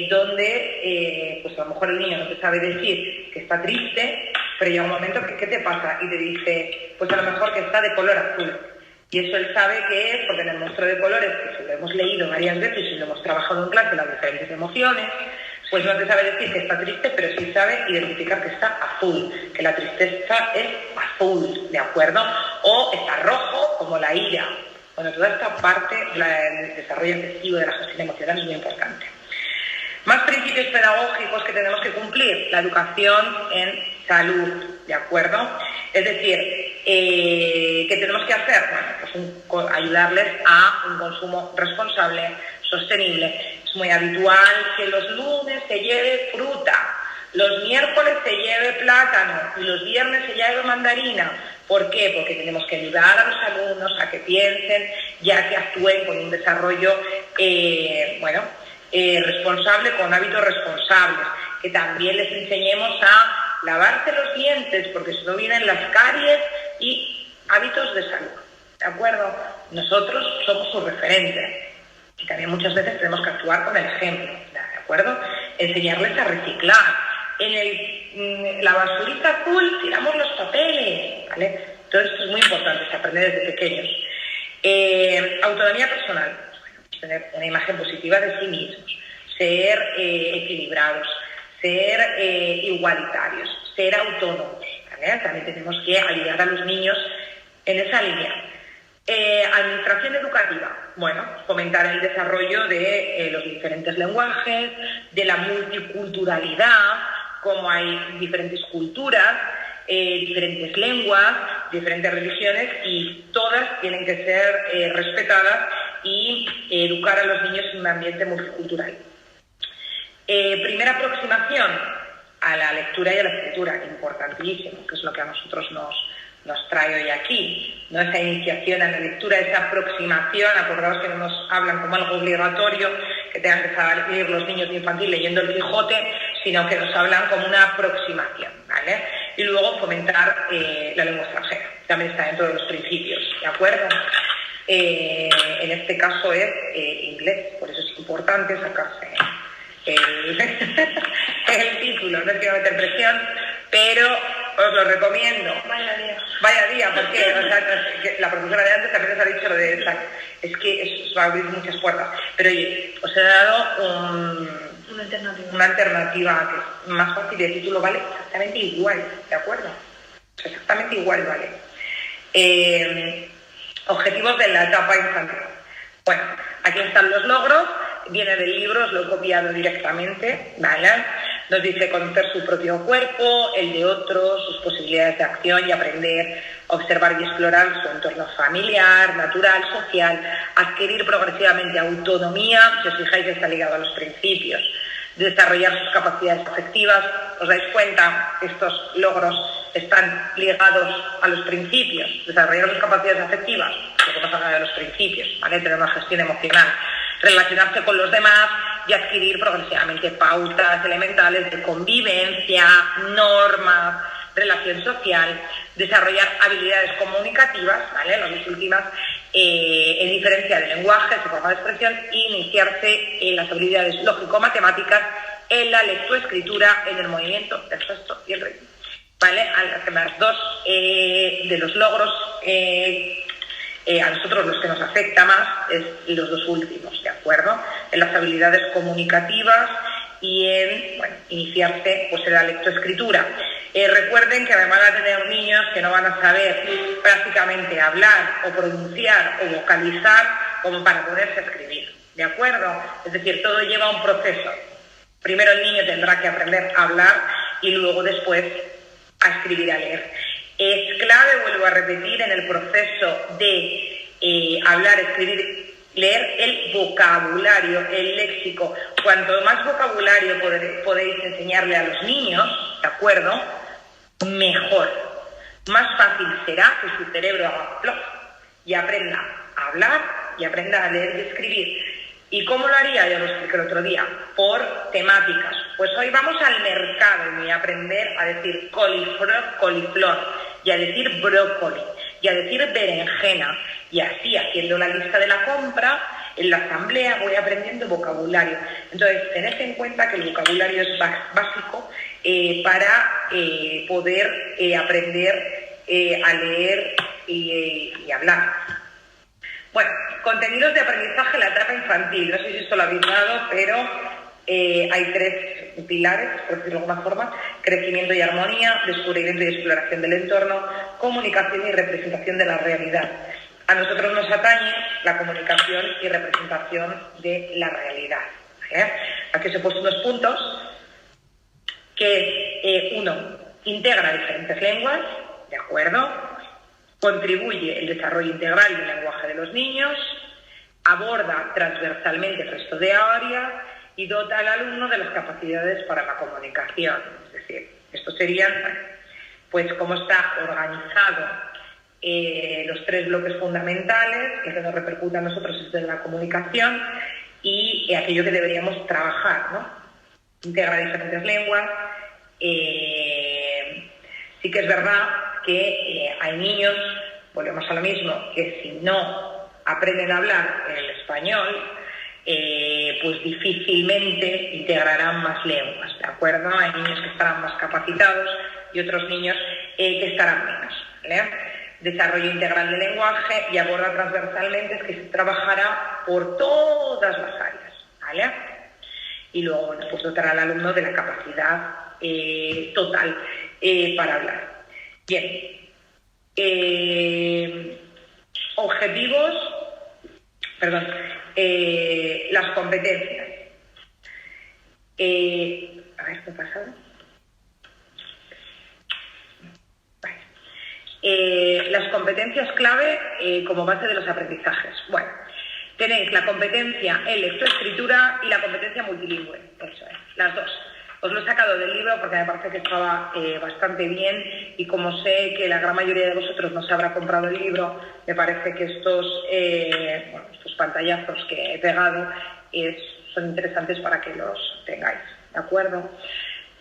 donde pues a lo mejor el niño no te sabe decir que está triste, pero llega un momento que ¿qué te pasa? Y te dice, pues a lo mejor que está de color azul. Y eso él sabe que es porque en El monstruo de colores, que lo hemos leído varias veces y lo hemos trabajado en clase, las diferentes emociones, pues no te sabe decir que está triste, pero sí sabe identificar que está azul, que la tristeza es azul, ¿de acuerdo? O está rojo, como la ira. Bueno, toda esta parte del desarrollo afectivo de la gestión emocional es muy importante. Más principios pedagógicos que tenemos que cumplir, la educación en salud, ¿de acuerdo? Es decir, ¿qué tenemos que hacer? Bueno, pues ayudarles a un consumo responsable, sostenible. Es muy habitual que los lunes se lleve fruta, los miércoles se lleve plátano y los viernes se lleve mandarina. ¿Por qué? Porque tenemos que ayudar a los alumnos a que piensen, ya que actúen con un desarrollo, responsable, con hábitos responsables, que también les enseñemos a lavarse los dientes, porque si no vienen las caries y hábitos de salud, ¿de acuerdo? Nosotros somos sus referentes y también muchas veces tenemos que actuar con el ejemplo, ¿de acuerdo? Enseñarles a reciclar. En la basurita azul tiramos los papeles, ¿vale? Todo esto es muy importante, se aprende desde pequeños. Autonomía personal, tener una imagen positiva de sí mismos, ser equilibrados, ser igualitarios, ser autónomos, ¿vale? También tenemos que ayudar a los niños en esa línea. Administración educativa, bueno, fomentar el desarrollo de los diferentes lenguajes, de la multiculturalidad, como hay diferentes culturas, diferentes lenguas, diferentes religiones, y todas tienen que ser respetadas, y educar a los niños en un ambiente multicultural. Primera aproximación a la lectura y a la escritura, importantísimo, que es lo que a nosotros nos trae hoy aquí, ¿no? Esa iniciación a la lectura, esa aproximación. Acordaos que no nos hablan como algo obligatorio, que tengan que salir los niños de infantil leyendo el Quijote, sino que nos hablan como una aproximación, ¿vale? Y luego fomentar la lengua extranjera, también está dentro de los principios, ¿de acuerdo? En este caso es inglés, por eso es importante sacarse el título. No quiero meter presión, pero os lo recomiendo. Vaya día, porque o sea, la profesora de antes también os ha dicho lo de esta. Es que eso va a abrir muchas puertas. Pero oye, os he dado una alternativa que es más fácil, y el título vale exactamente igual, ¿de acuerdo? Exactamente igual vale. Objetivos de la etapa infantil. Bueno, aquí están los logros. Viene del libro, os lo he copiado directamente, ¿vale? Nos dice conocer su propio cuerpo, el de otros, sus posibilidades de acción y aprender, observar y explorar su entorno familiar, natural, social, adquirir progresivamente autonomía, si os fijáis está ligado a los principios, desarrollar sus capacidades afectivas. ¿Os dais cuenta? Estos logros están ligados a los principios. Desarrollar sus capacidades afectivas, lo que pasa de los principios, ¿vale? Tener una gestión emocional, relacionarse con los demás y adquirir progresivamente pautas elementales de convivencia, normas, relación social, desarrollar habilidades comunicativas, ¿vale? Las dos últimas, en diferencia de lenguajes y forma de expresión, e iniciarse en las habilidades lógico-matemáticas, en la lectoescritura, en el movimiento, el gesto y el ritmo, ¿vale? Las dos de los logros, a nosotros los que nos afecta más es los dos últimos, ¿de acuerdo? En las habilidades comunicativas y en, bueno, iniciarse pues en la lectoescritura. Recuerden que además de tener niños que no van a saber prácticamente hablar o pronunciar o vocalizar como para poderse escribir, ¿de acuerdo? Es decir, todo lleva un proceso. Primero el niño tendrá que aprender a hablar y luego después a escribir, a leer. Es clave, vuelvo a repetir, en el proceso de hablar, escribir, leer, el vocabulario, el léxico. Cuanto más vocabulario podéis enseñarle a los niños, ¿de acuerdo?, mejor. Más fácil será que su cerebro haga plop y aprenda a hablar y aprenda a leer y escribir. ¿Y cómo lo haría? Ya lo expliqué el otro día. Por temáticas. Pues hoy vamos al mercado y voy a aprender a decir coliflor, y a decir brócoli, y a decir berenjena. Y así, haciendo la lista de la compra, en la asamblea voy aprendiendo vocabulario. Entonces, tened en cuenta que el vocabulario es básico para poder aprender a leer y hablar. Bueno, contenidos de aprendizaje en la etapa infantil. No sé si esto lo habéis dado, pero hay tres pilares, por decirlo de alguna forma: crecimiento y armonía, descubrimiento y exploración del entorno, comunicación y representación de la realidad. A nosotros nos atañe la comunicación y representación de la realidad. Aquí os he puesto unos puntos, que es, uno, integra diferentes lenguas, ¿de acuerdo? Contribuye el desarrollo integral del lenguaje de los niños, aborda transversalmente el resto de áreas y dota al alumno de las capacidades para la comunicación. Es decir, estos serían, pues, cómo está organizado los tres bloques fundamentales que nos repercuten a nosotros desde la comunicación y aquello que deberíamos trabajar, ¿no? Integra diferentes lenguas. Sí que es verdad que hay niños, volvemos a lo mismo, que si no aprenden a hablar el español, pues difícilmente integrarán más lenguas, ¿de acuerdo? Hay niños que estarán más capacitados y otros niños que estarán menos, ¿vale? Desarrollo integral del lenguaje, y aborda transversalmente, es que se trabajará por todas las áreas, ¿vale? y luego, bueno, pues dotar al alumno de la capacidad total para hablar. Bien. Objetivos, perdón, las competencias. A ver, ¿qué ha pasado? Vale. Las competencias clave como base de los aprendizajes. Bueno, tenéis la competencia en lectoescritura y la competencia multilingüe. Eso es, las dos. Os lo he sacado del libro porque me parece que estaba bastante bien, y como sé que la gran mayoría de vosotros no se habrá comprado el libro, me parece que estos pantallazos que he pegado son interesantes para que los tengáis, ¿de acuerdo?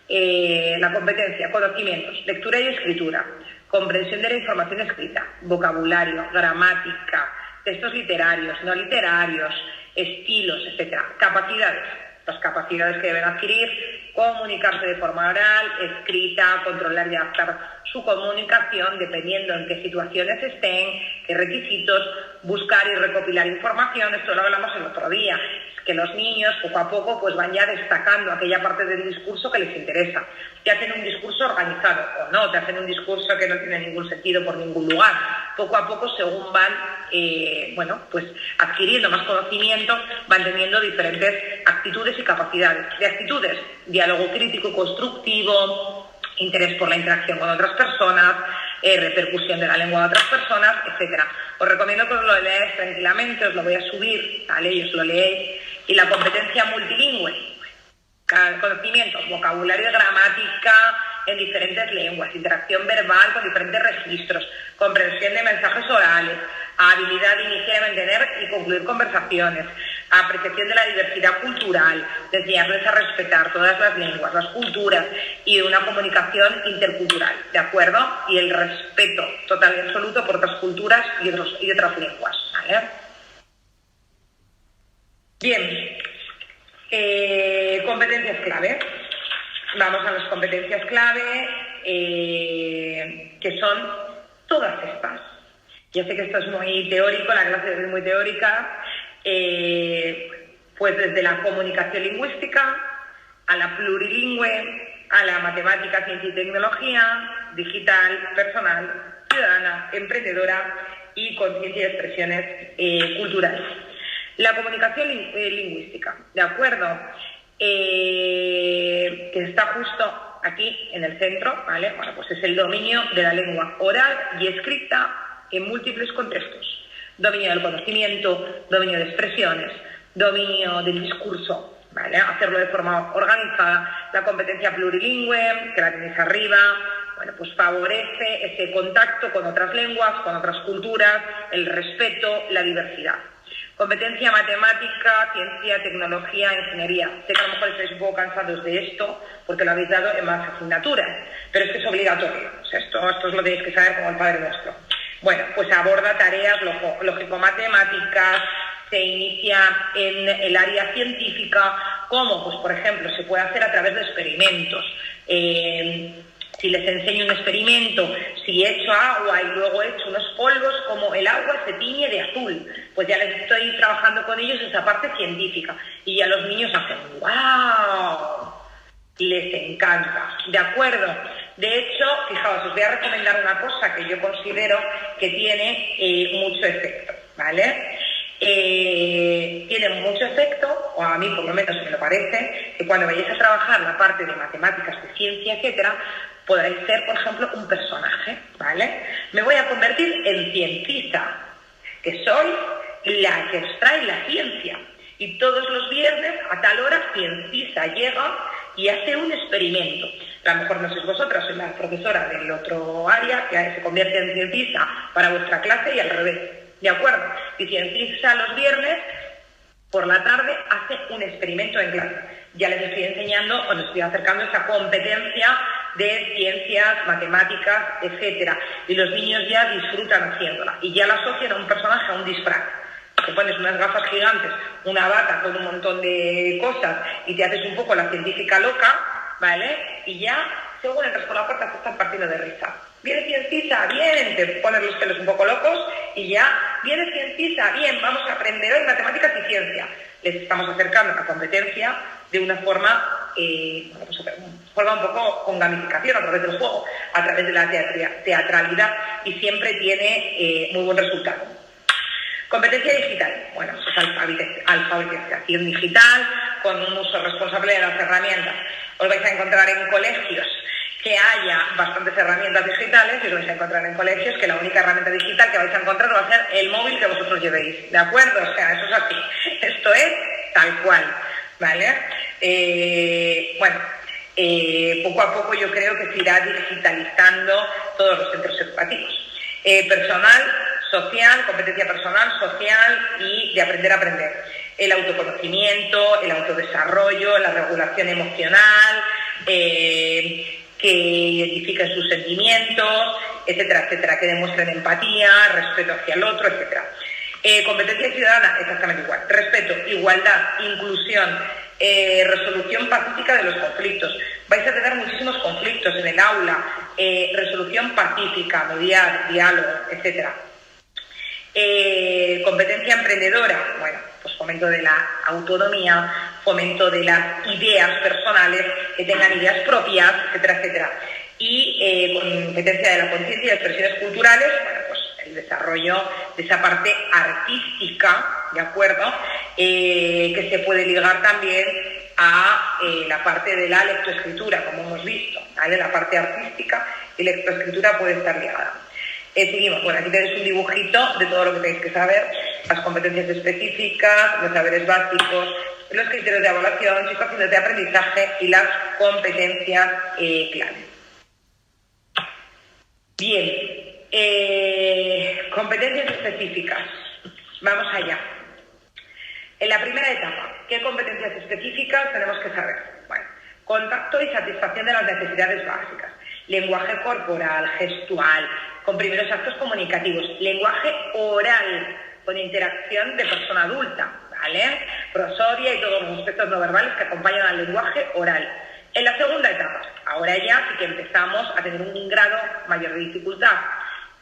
La competencia, conocimientos, lectura y escritura, comprensión de la información escrita, vocabulario, gramática, textos literarios, no literarios, estilos, etc. Capacidades. Las capacidades que deben adquirir: comunicarse de forma oral, escrita, controlar y adaptar su comunicación dependiendo en qué situaciones estén, qué requisitos, buscar y recopilar información. Esto lo hablamos el otro día, que los niños poco a poco pues van ya destacando aquella parte del discurso que les interesa. Te hacen un discurso organizado o no, te hacen un discurso que no tiene ningún sentido por ningún lugar. Poco a poco, según van pues adquiriendo más conocimiento, van teniendo diferentes actitudes y capacidades. De actitudes: diálogo crítico constructivo, interés por la interacción con otras personas, repercusión de la lengua de otras personas, etc. Os recomiendo que os lo leáis tranquilamente, os lo voy a subir, ¿vale? Y os lo leéis. Y la competencia multilingüe: conocimientos, vocabulario y gramática en diferentes lenguas, interacción verbal con diferentes registros, comprensión de mensajes orales, habilidad de iniciar, mantener y concluir conversaciones, apreciación de la diversidad cultural, enseñarles a respetar todas las lenguas, las culturas y una comunicación intercultural, ¿de acuerdo? Y el respeto total y absoluto por otras culturas y otras lenguas, ¿vale? Bien, competencias clave. Vamos a las competencias clave, que son todas estas. Ya sé que esto es muy teórico, la clase es muy teórica, pues desde la comunicación lingüística a la plurilingüe, a la matemática, ciencia y tecnología, digital, personal, ciudadana, emprendedora y conciencia y expresiones culturales. La comunicación lingüística, ¿de acuerdo? Que está justo aquí en el centro, ¿vale? Bueno, pues es el dominio de la lengua oral y escrita en múltiples contextos. Dominio del conocimiento, dominio de expresiones, dominio del discurso, ¿vale? Hacerlo de forma organizada. La competencia plurilingüe, que la tenéis arriba, bueno, pues favorece ese contacto con otras lenguas, con otras culturas, el respeto, la diversidad. Competencia matemática, ciencia, tecnología, ingeniería. Sé que a lo mejor estáis un poco cansados de esto porque lo habéis dado en más asignaturas, pero es que es obligatorio. O sea, esto os lo tenéis que saber como el Padre Nuestro. Bueno, pues aborda tareas lógico-matemáticas, se inicia en el área científica, como, pues por ejemplo, se puede hacer a través de experimentos. Si les enseño un experimento, si echo agua y luego echo unos polvos, como el agua se tiñe de azul, pues ya les estoy trabajando con ellos esa parte científica. Y ya los niños hacen ¡wow! Les encanta, ¿de acuerdo? De hecho, fijaos, os voy a recomendar una cosa que yo considero que tiene mucho efecto, ¿vale? Tiene mucho efecto, o a mí por lo menos me lo parece, que cuando vayáis a trabajar la parte de matemáticas, de ciencia, etcétera, podáis ser, por ejemplo, un personaje, ¿vale? Me voy a convertir en cientista, que soy la que extrae la ciencia. Y todos los viernes, a tal hora, cientista llega y hace un experimento. A lo mejor no sois vosotras, soy la profesora del otro área que se convierte en cientista para vuestra clase y al revés, ¿de acuerdo? Y cientista los viernes, por la tarde, hace un experimento en clase. Ya les estoy enseñando, o les estoy acercando esa competencia de ciencias, matemáticas, etcétera. Y los niños ya disfrutan haciéndola. Y ya la asocian a un personaje, a un disfraz. Te pones unas gafas gigantes, una bata con un montón de cosas y te haces un poco la científica loca, ¿vale? Y ya, según entras por la puerta, te están partiendo de risa. ¿Viene cientista? Bien, te pones los pelos un poco locos y ya, ¿viene cientista? Bien, vamos a aprender hoy matemáticas y ciencia. Les estamos acercando a la competencia de una forma, forma un poco con gamificación a través del juego, a través de la teatralidad, y siempre tiene muy buen resultado. Competencia digital, bueno, pues alfabetización digital con un uso responsable de las herramientas. Os vais a encontrar en colegios que haya bastantes herramientas digitales y os vais a encontrar en colegios que la única herramienta digital que vais a encontrar va a ser el móvil que vosotros llevéis, ¿de acuerdo? O sea, eso es así, esto es tal cual, ¿vale? Poco a poco yo creo que se irá digitalizando todos los centros educativos. Personal, social, competencia personal, social y de aprender a aprender. El autoconocimiento, el autodesarrollo, la regulación emocional, que identifiquen sus sentimientos, etcétera, etcétera, que demuestren empatía, respeto hacia el otro, etcétera. Competencia ciudadana, exactamente igual. Respeto, igualdad, inclusión, resolución pacífica de los conflictos. Vais a tener muchísimos conflictos en el aula, resolución pacífica, mediar, diálogo, etcétera. Competencia emprendedora, bueno, pues fomento de la autonomía, fomento de las ideas personales, que tengan ideas propias, etcétera, etcétera. Y competencia de la conciencia y de expresiones culturales, bueno, pues el desarrollo de esa parte artística, ¿de acuerdo? Que se puede ligar también a la parte de la lectoescritura, como hemos visto, ¿vale? La parte artística y lectoescritura puede estar ligada. Seguimos, bueno, aquí tenéis un dibujito de todo lo que tenéis que saber, las competencias específicas, los saberes básicos, los criterios de evaluación, situaciones de aprendizaje y las competencias clave. Bien, competencias específicas, vamos allá. En la primera etapa, ¿qué competencias específicas tenemos que saber? Bueno, contacto y satisfacción de las necesidades básicas, lenguaje corporal, gestual, con primeros actos comunicativos, lenguaje oral, con interacción de persona adulta, ¿vale? Prosodia y todos los aspectos no verbales que acompañan al lenguaje oral. En la segunda etapa, ahora ya sí que empezamos a tener un grado mayor de dificultad,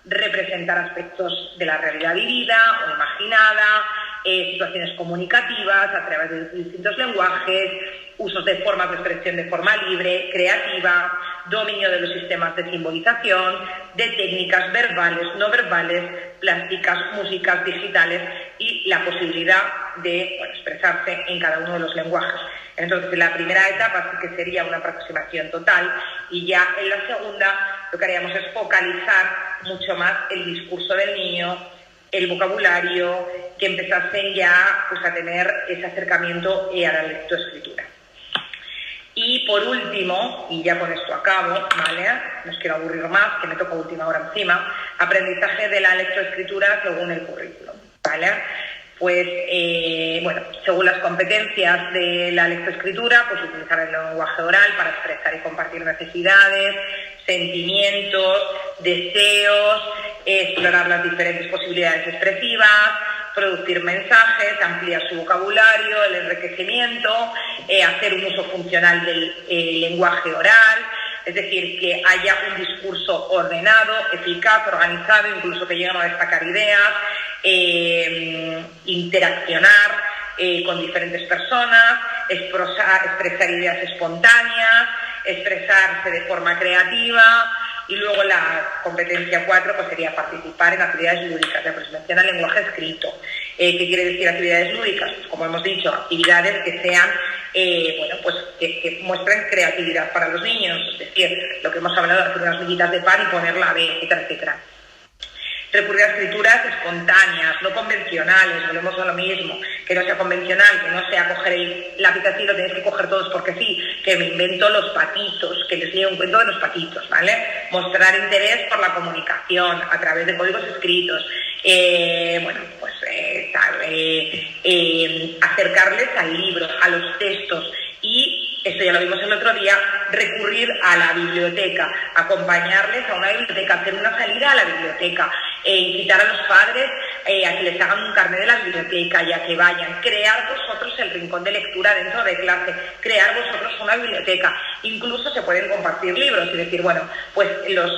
representar aspectos de la realidad vivida o imaginada, situaciones comunicativas a través de distintos lenguajes, usos de formas de expresión de forma libre, creativa, dominio de los sistemas de simbolización, de técnicas verbales, no verbales, plásticas, músicas, digitales y la posibilidad de expresarse en cada uno de los lenguajes. Entonces, en la primera etapa sí que sería una aproximación total y ya en la segunda lo que haríamos es focalizar mucho más el discurso del niño, el vocabulario, que empezasen ya pues, a tener ese acercamiento a la lectoescritura. Y por último, y ya con esto acabo, ¿vale? No os quiero aburrir más, que me toca última hora encima, aprendizaje de la lectoescritura según el currículum, ¿vale? Pues, bueno, según las competencias de la lectoescritura, pues utilizar el lenguaje oral para expresar y compartir necesidades, sentimientos, deseos, explorar las diferentes posibilidades expresivas, producir mensajes, ampliar su vocabulario, el enriquecimiento, hacer un uso funcional del lenguaje oral, es decir, que haya un discurso ordenado, eficaz, organizado, incluso que lleguen a destacar ideas, interaccionar con diferentes personas, expresar ideas espontáneas, expresarse de forma creativa. Y luego la competencia 4 pues sería participar en actividades lúdicas de aproximación al lenguaje escrito. ¿Qué quiere decir actividades lúdicas? Pues, como hemos dicho, actividades que sean, bueno, pues que muestren creatividad para los niños, es decir, lo que hemos hablado de hacer unas miguitas de pan y ponerla de etcétera, etcétera. Recurrir a escrituras espontáneas, no convencionales, volvemos a lo mismo, que no sea convencional, que no sea coger el lápiz así, lo tenéis que coger todos porque sí, que me invento los patitos, que les leo un cuento de los patitos, ¿vale? Mostrar interés por la comunicación a través de códigos escritos, bueno, pues acercarles al libro, a los textos y, esto ya lo vimos el otro día, recurrir a la biblioteca, acompañarles a una biblioteca, hacer una salida a la biblioteca, incitar a los padres a que les hagan un carnet de la biblioteca y a que vayan, crear vosotros el rincón de lectura dentro de clase, crear vosotros una biblioteca, incluso se pueden compartir libros y decir, bueno, pues los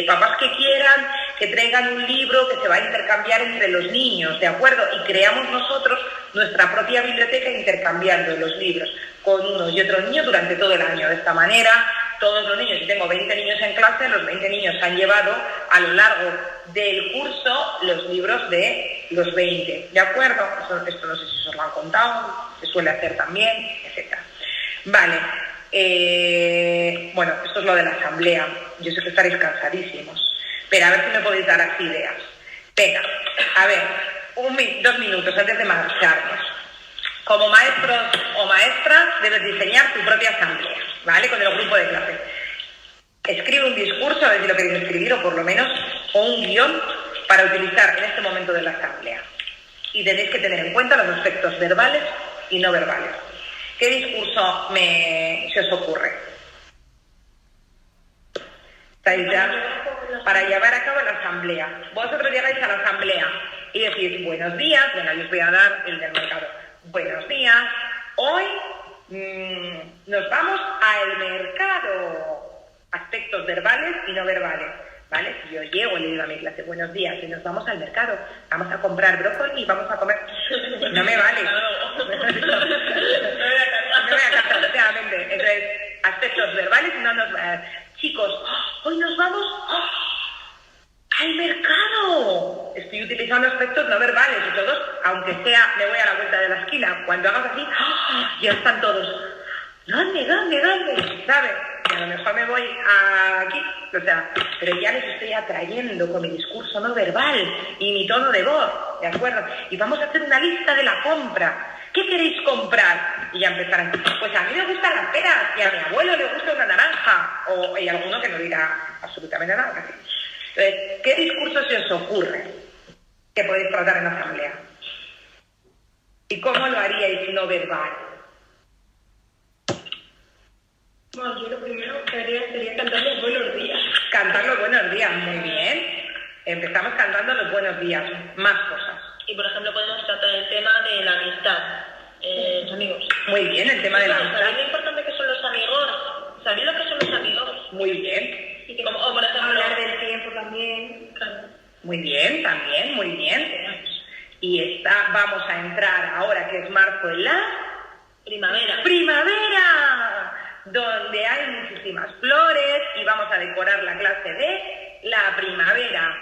papás que quieran que traigan un libro que se va a intercambiar entre los niños, ¿de acuerdo? Y creamos nosotros nuestra propia biblioteca intercambiando los libros con unos y otros niños durante todo el año. De esta manera, todos los niños, y tengo 20 niños en clase, los 20 niños han llevado a lo largo del curso los libros de los 20, ¿de acuerdo? Esto no sé si os lo han contado, se suele hacer también, etc. Vale, bueno, esto es lo de la asamblea. Yo sé que estaréis cansadísimos, pero a ver si me podéis dar así ideas. Venga, a ver, 2 minutos antes de marcharnos. Como maestros o maestras debes diseñar tu propia asamblea, ¿vale? Con el grupo de clase. Escribe un discurso, a ver si lo queréis escribir, o por lo menos un guión para utilizar en este momento de la asamblea. Y tenéis que tener en cuenta los aspectos verbales y no verbales. ¿Qué discurso se os ocurre? ¿Estáis ya? Para llevar a cabo la asamblea. Vosotros llegáis a la asamblea y decís, buenos días, venga, yo os voy a dar el del mercado. Buenos días, hoy nos vamos al mercado. Aspectos verbales y no verbales, ¿vale? Si yo llego y le digo a mi clase, buenos días, y nos vamos al mercado, vamos a comprar brócoli y vamos a comer... No me vale. No me voy a casar, efectivamente. Entonces, aspectos verbales y no nos... Chicos, hoy nos vamos al mercado. Estoy utilizando aspectos no verbales y todos, aunque sea, me voy a la vuelta de la esquina, cuando hagas así, ya están todos. ¿Dónde? ¿Sabes? Y a lo mejor me voy aquí, o sea, pero ya les estoy atrayendo con mi discurso no verbal y mi tono de voz, ¿de acuerdo? Y vamos a hacer una lista de la compra. ¿Qué queréis comprar? Y ya empezarán, pues a mí me gustan las peras y a mi abuelo le gusta una naranja, o hay alguno que no dirá absolutamente nada. Casi. Entonces, ¿qué discurso se os ocurre que podéis tratar en la asamblea? ¿Y cómo lo haríais no verbal? Bueno, yo lo primero que haría sería cantar los buenos días. Cantar los buenos días, muy bien. Empezamos cantando los buenos días. Más cosas. Y por ejemplo podemos tratar el tema de la amistad, los amigos. Muy bien, el tema de la amistad. ¿Sabéis lo importante que son los amigos? ¿Sabéis lo que son los amigos? Muy bien. Y que como, o por ejemplo, Hablar del tiempo también. Claro. Muy bien, también, muy bien. Y vamos a entrar ahora que es marzo en la primavera, donde hay muchísimas flores y vamos a decorar la clase de la primavera.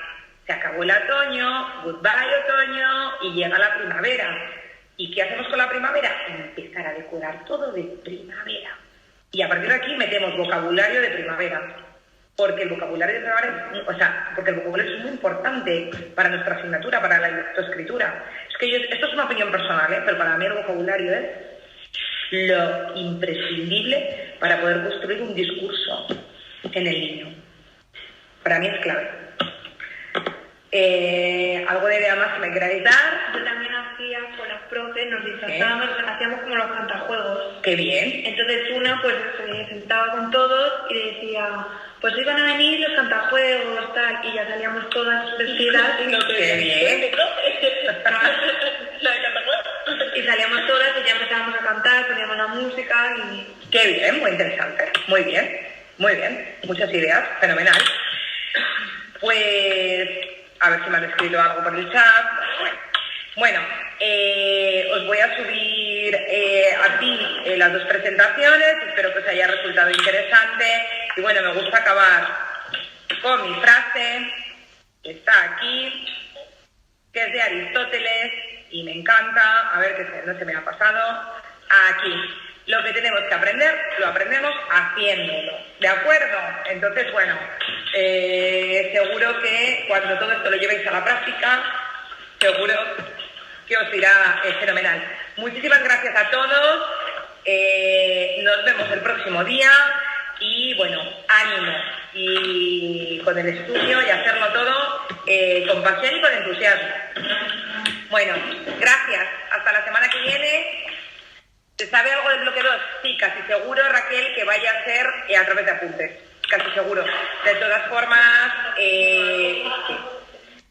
Se acabó el otoño, goodbye otoño, y llega la primavera. ¿Y qué hacemos con la primavera? Empezar a decorar todo de primavera. Y a partir de aquí metemos vocabulario de primavera. Porque el vocabulario de primavera, porque el vocabulario es muy importante para nuestra asignatura, para la lectoescritura. Es que esto es una opinión personal, pero para mí el vocabulario es lo imprescindible para poder construir un discurso en el niño. Para mí es clave. ¿Algo de idea más que me queráis dar? Yo también hacía con las profes, nos disfrazábamos, hacíamos como los cantajuegos. ¡Qué bien! Entonces una pues se sentaba con todos y decía, pues hoy van a venir los cantajuegos, tal, y ya salíamos todas vestidas. ¡Qué bien! La de cantajuegos. Y salíamos todas y ya empezábamos a cantar, poníamos la música y... ¡Qué bien! Muy interesante. Muy bien. Muy bien. Muchas ideas. Fenomenal. Pues... a ver si me han escrito algo por el chat. Bueno, os voy a subir aquí las 2 presentaciones. Espero que os haya resultado interesante. Y bueno, me gusta acabar con mi frase, que está aquí, que es de Aristóteles, y me encanta. A ver, que no se me ha pasado. Aquí. Lo que tenemos que aprender, lo aprendemos haciéndolo. ¿De acuerdo? Entonces, bueno, seguro que cuando todo esto lo llevéis a la práctica, seguro que os irá fenomenal. Muchísimas gracias a todos. Nos vemos el próximo día. Y, bueno, ánimo. Y con el estudio y hacerlo todo con pasión y con entusiasmo. Bueno, gracias. Hasta la semana que viene. ¿Se sabe algo del bloque 2? Sí, casi seguro, Raquel, que vaya a ser a través de apuntes. Casi seguro. De todas formas, sí,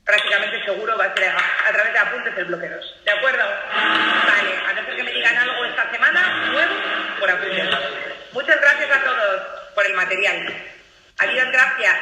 prácticamente seguro va a ser a través de apuntes el bloque 2. ¿De acuerdo? Vale, a no ser que me digan algo esta semana, nuevo, por apuntes. Muchas gracias a todos por el material. Adiós, gracias.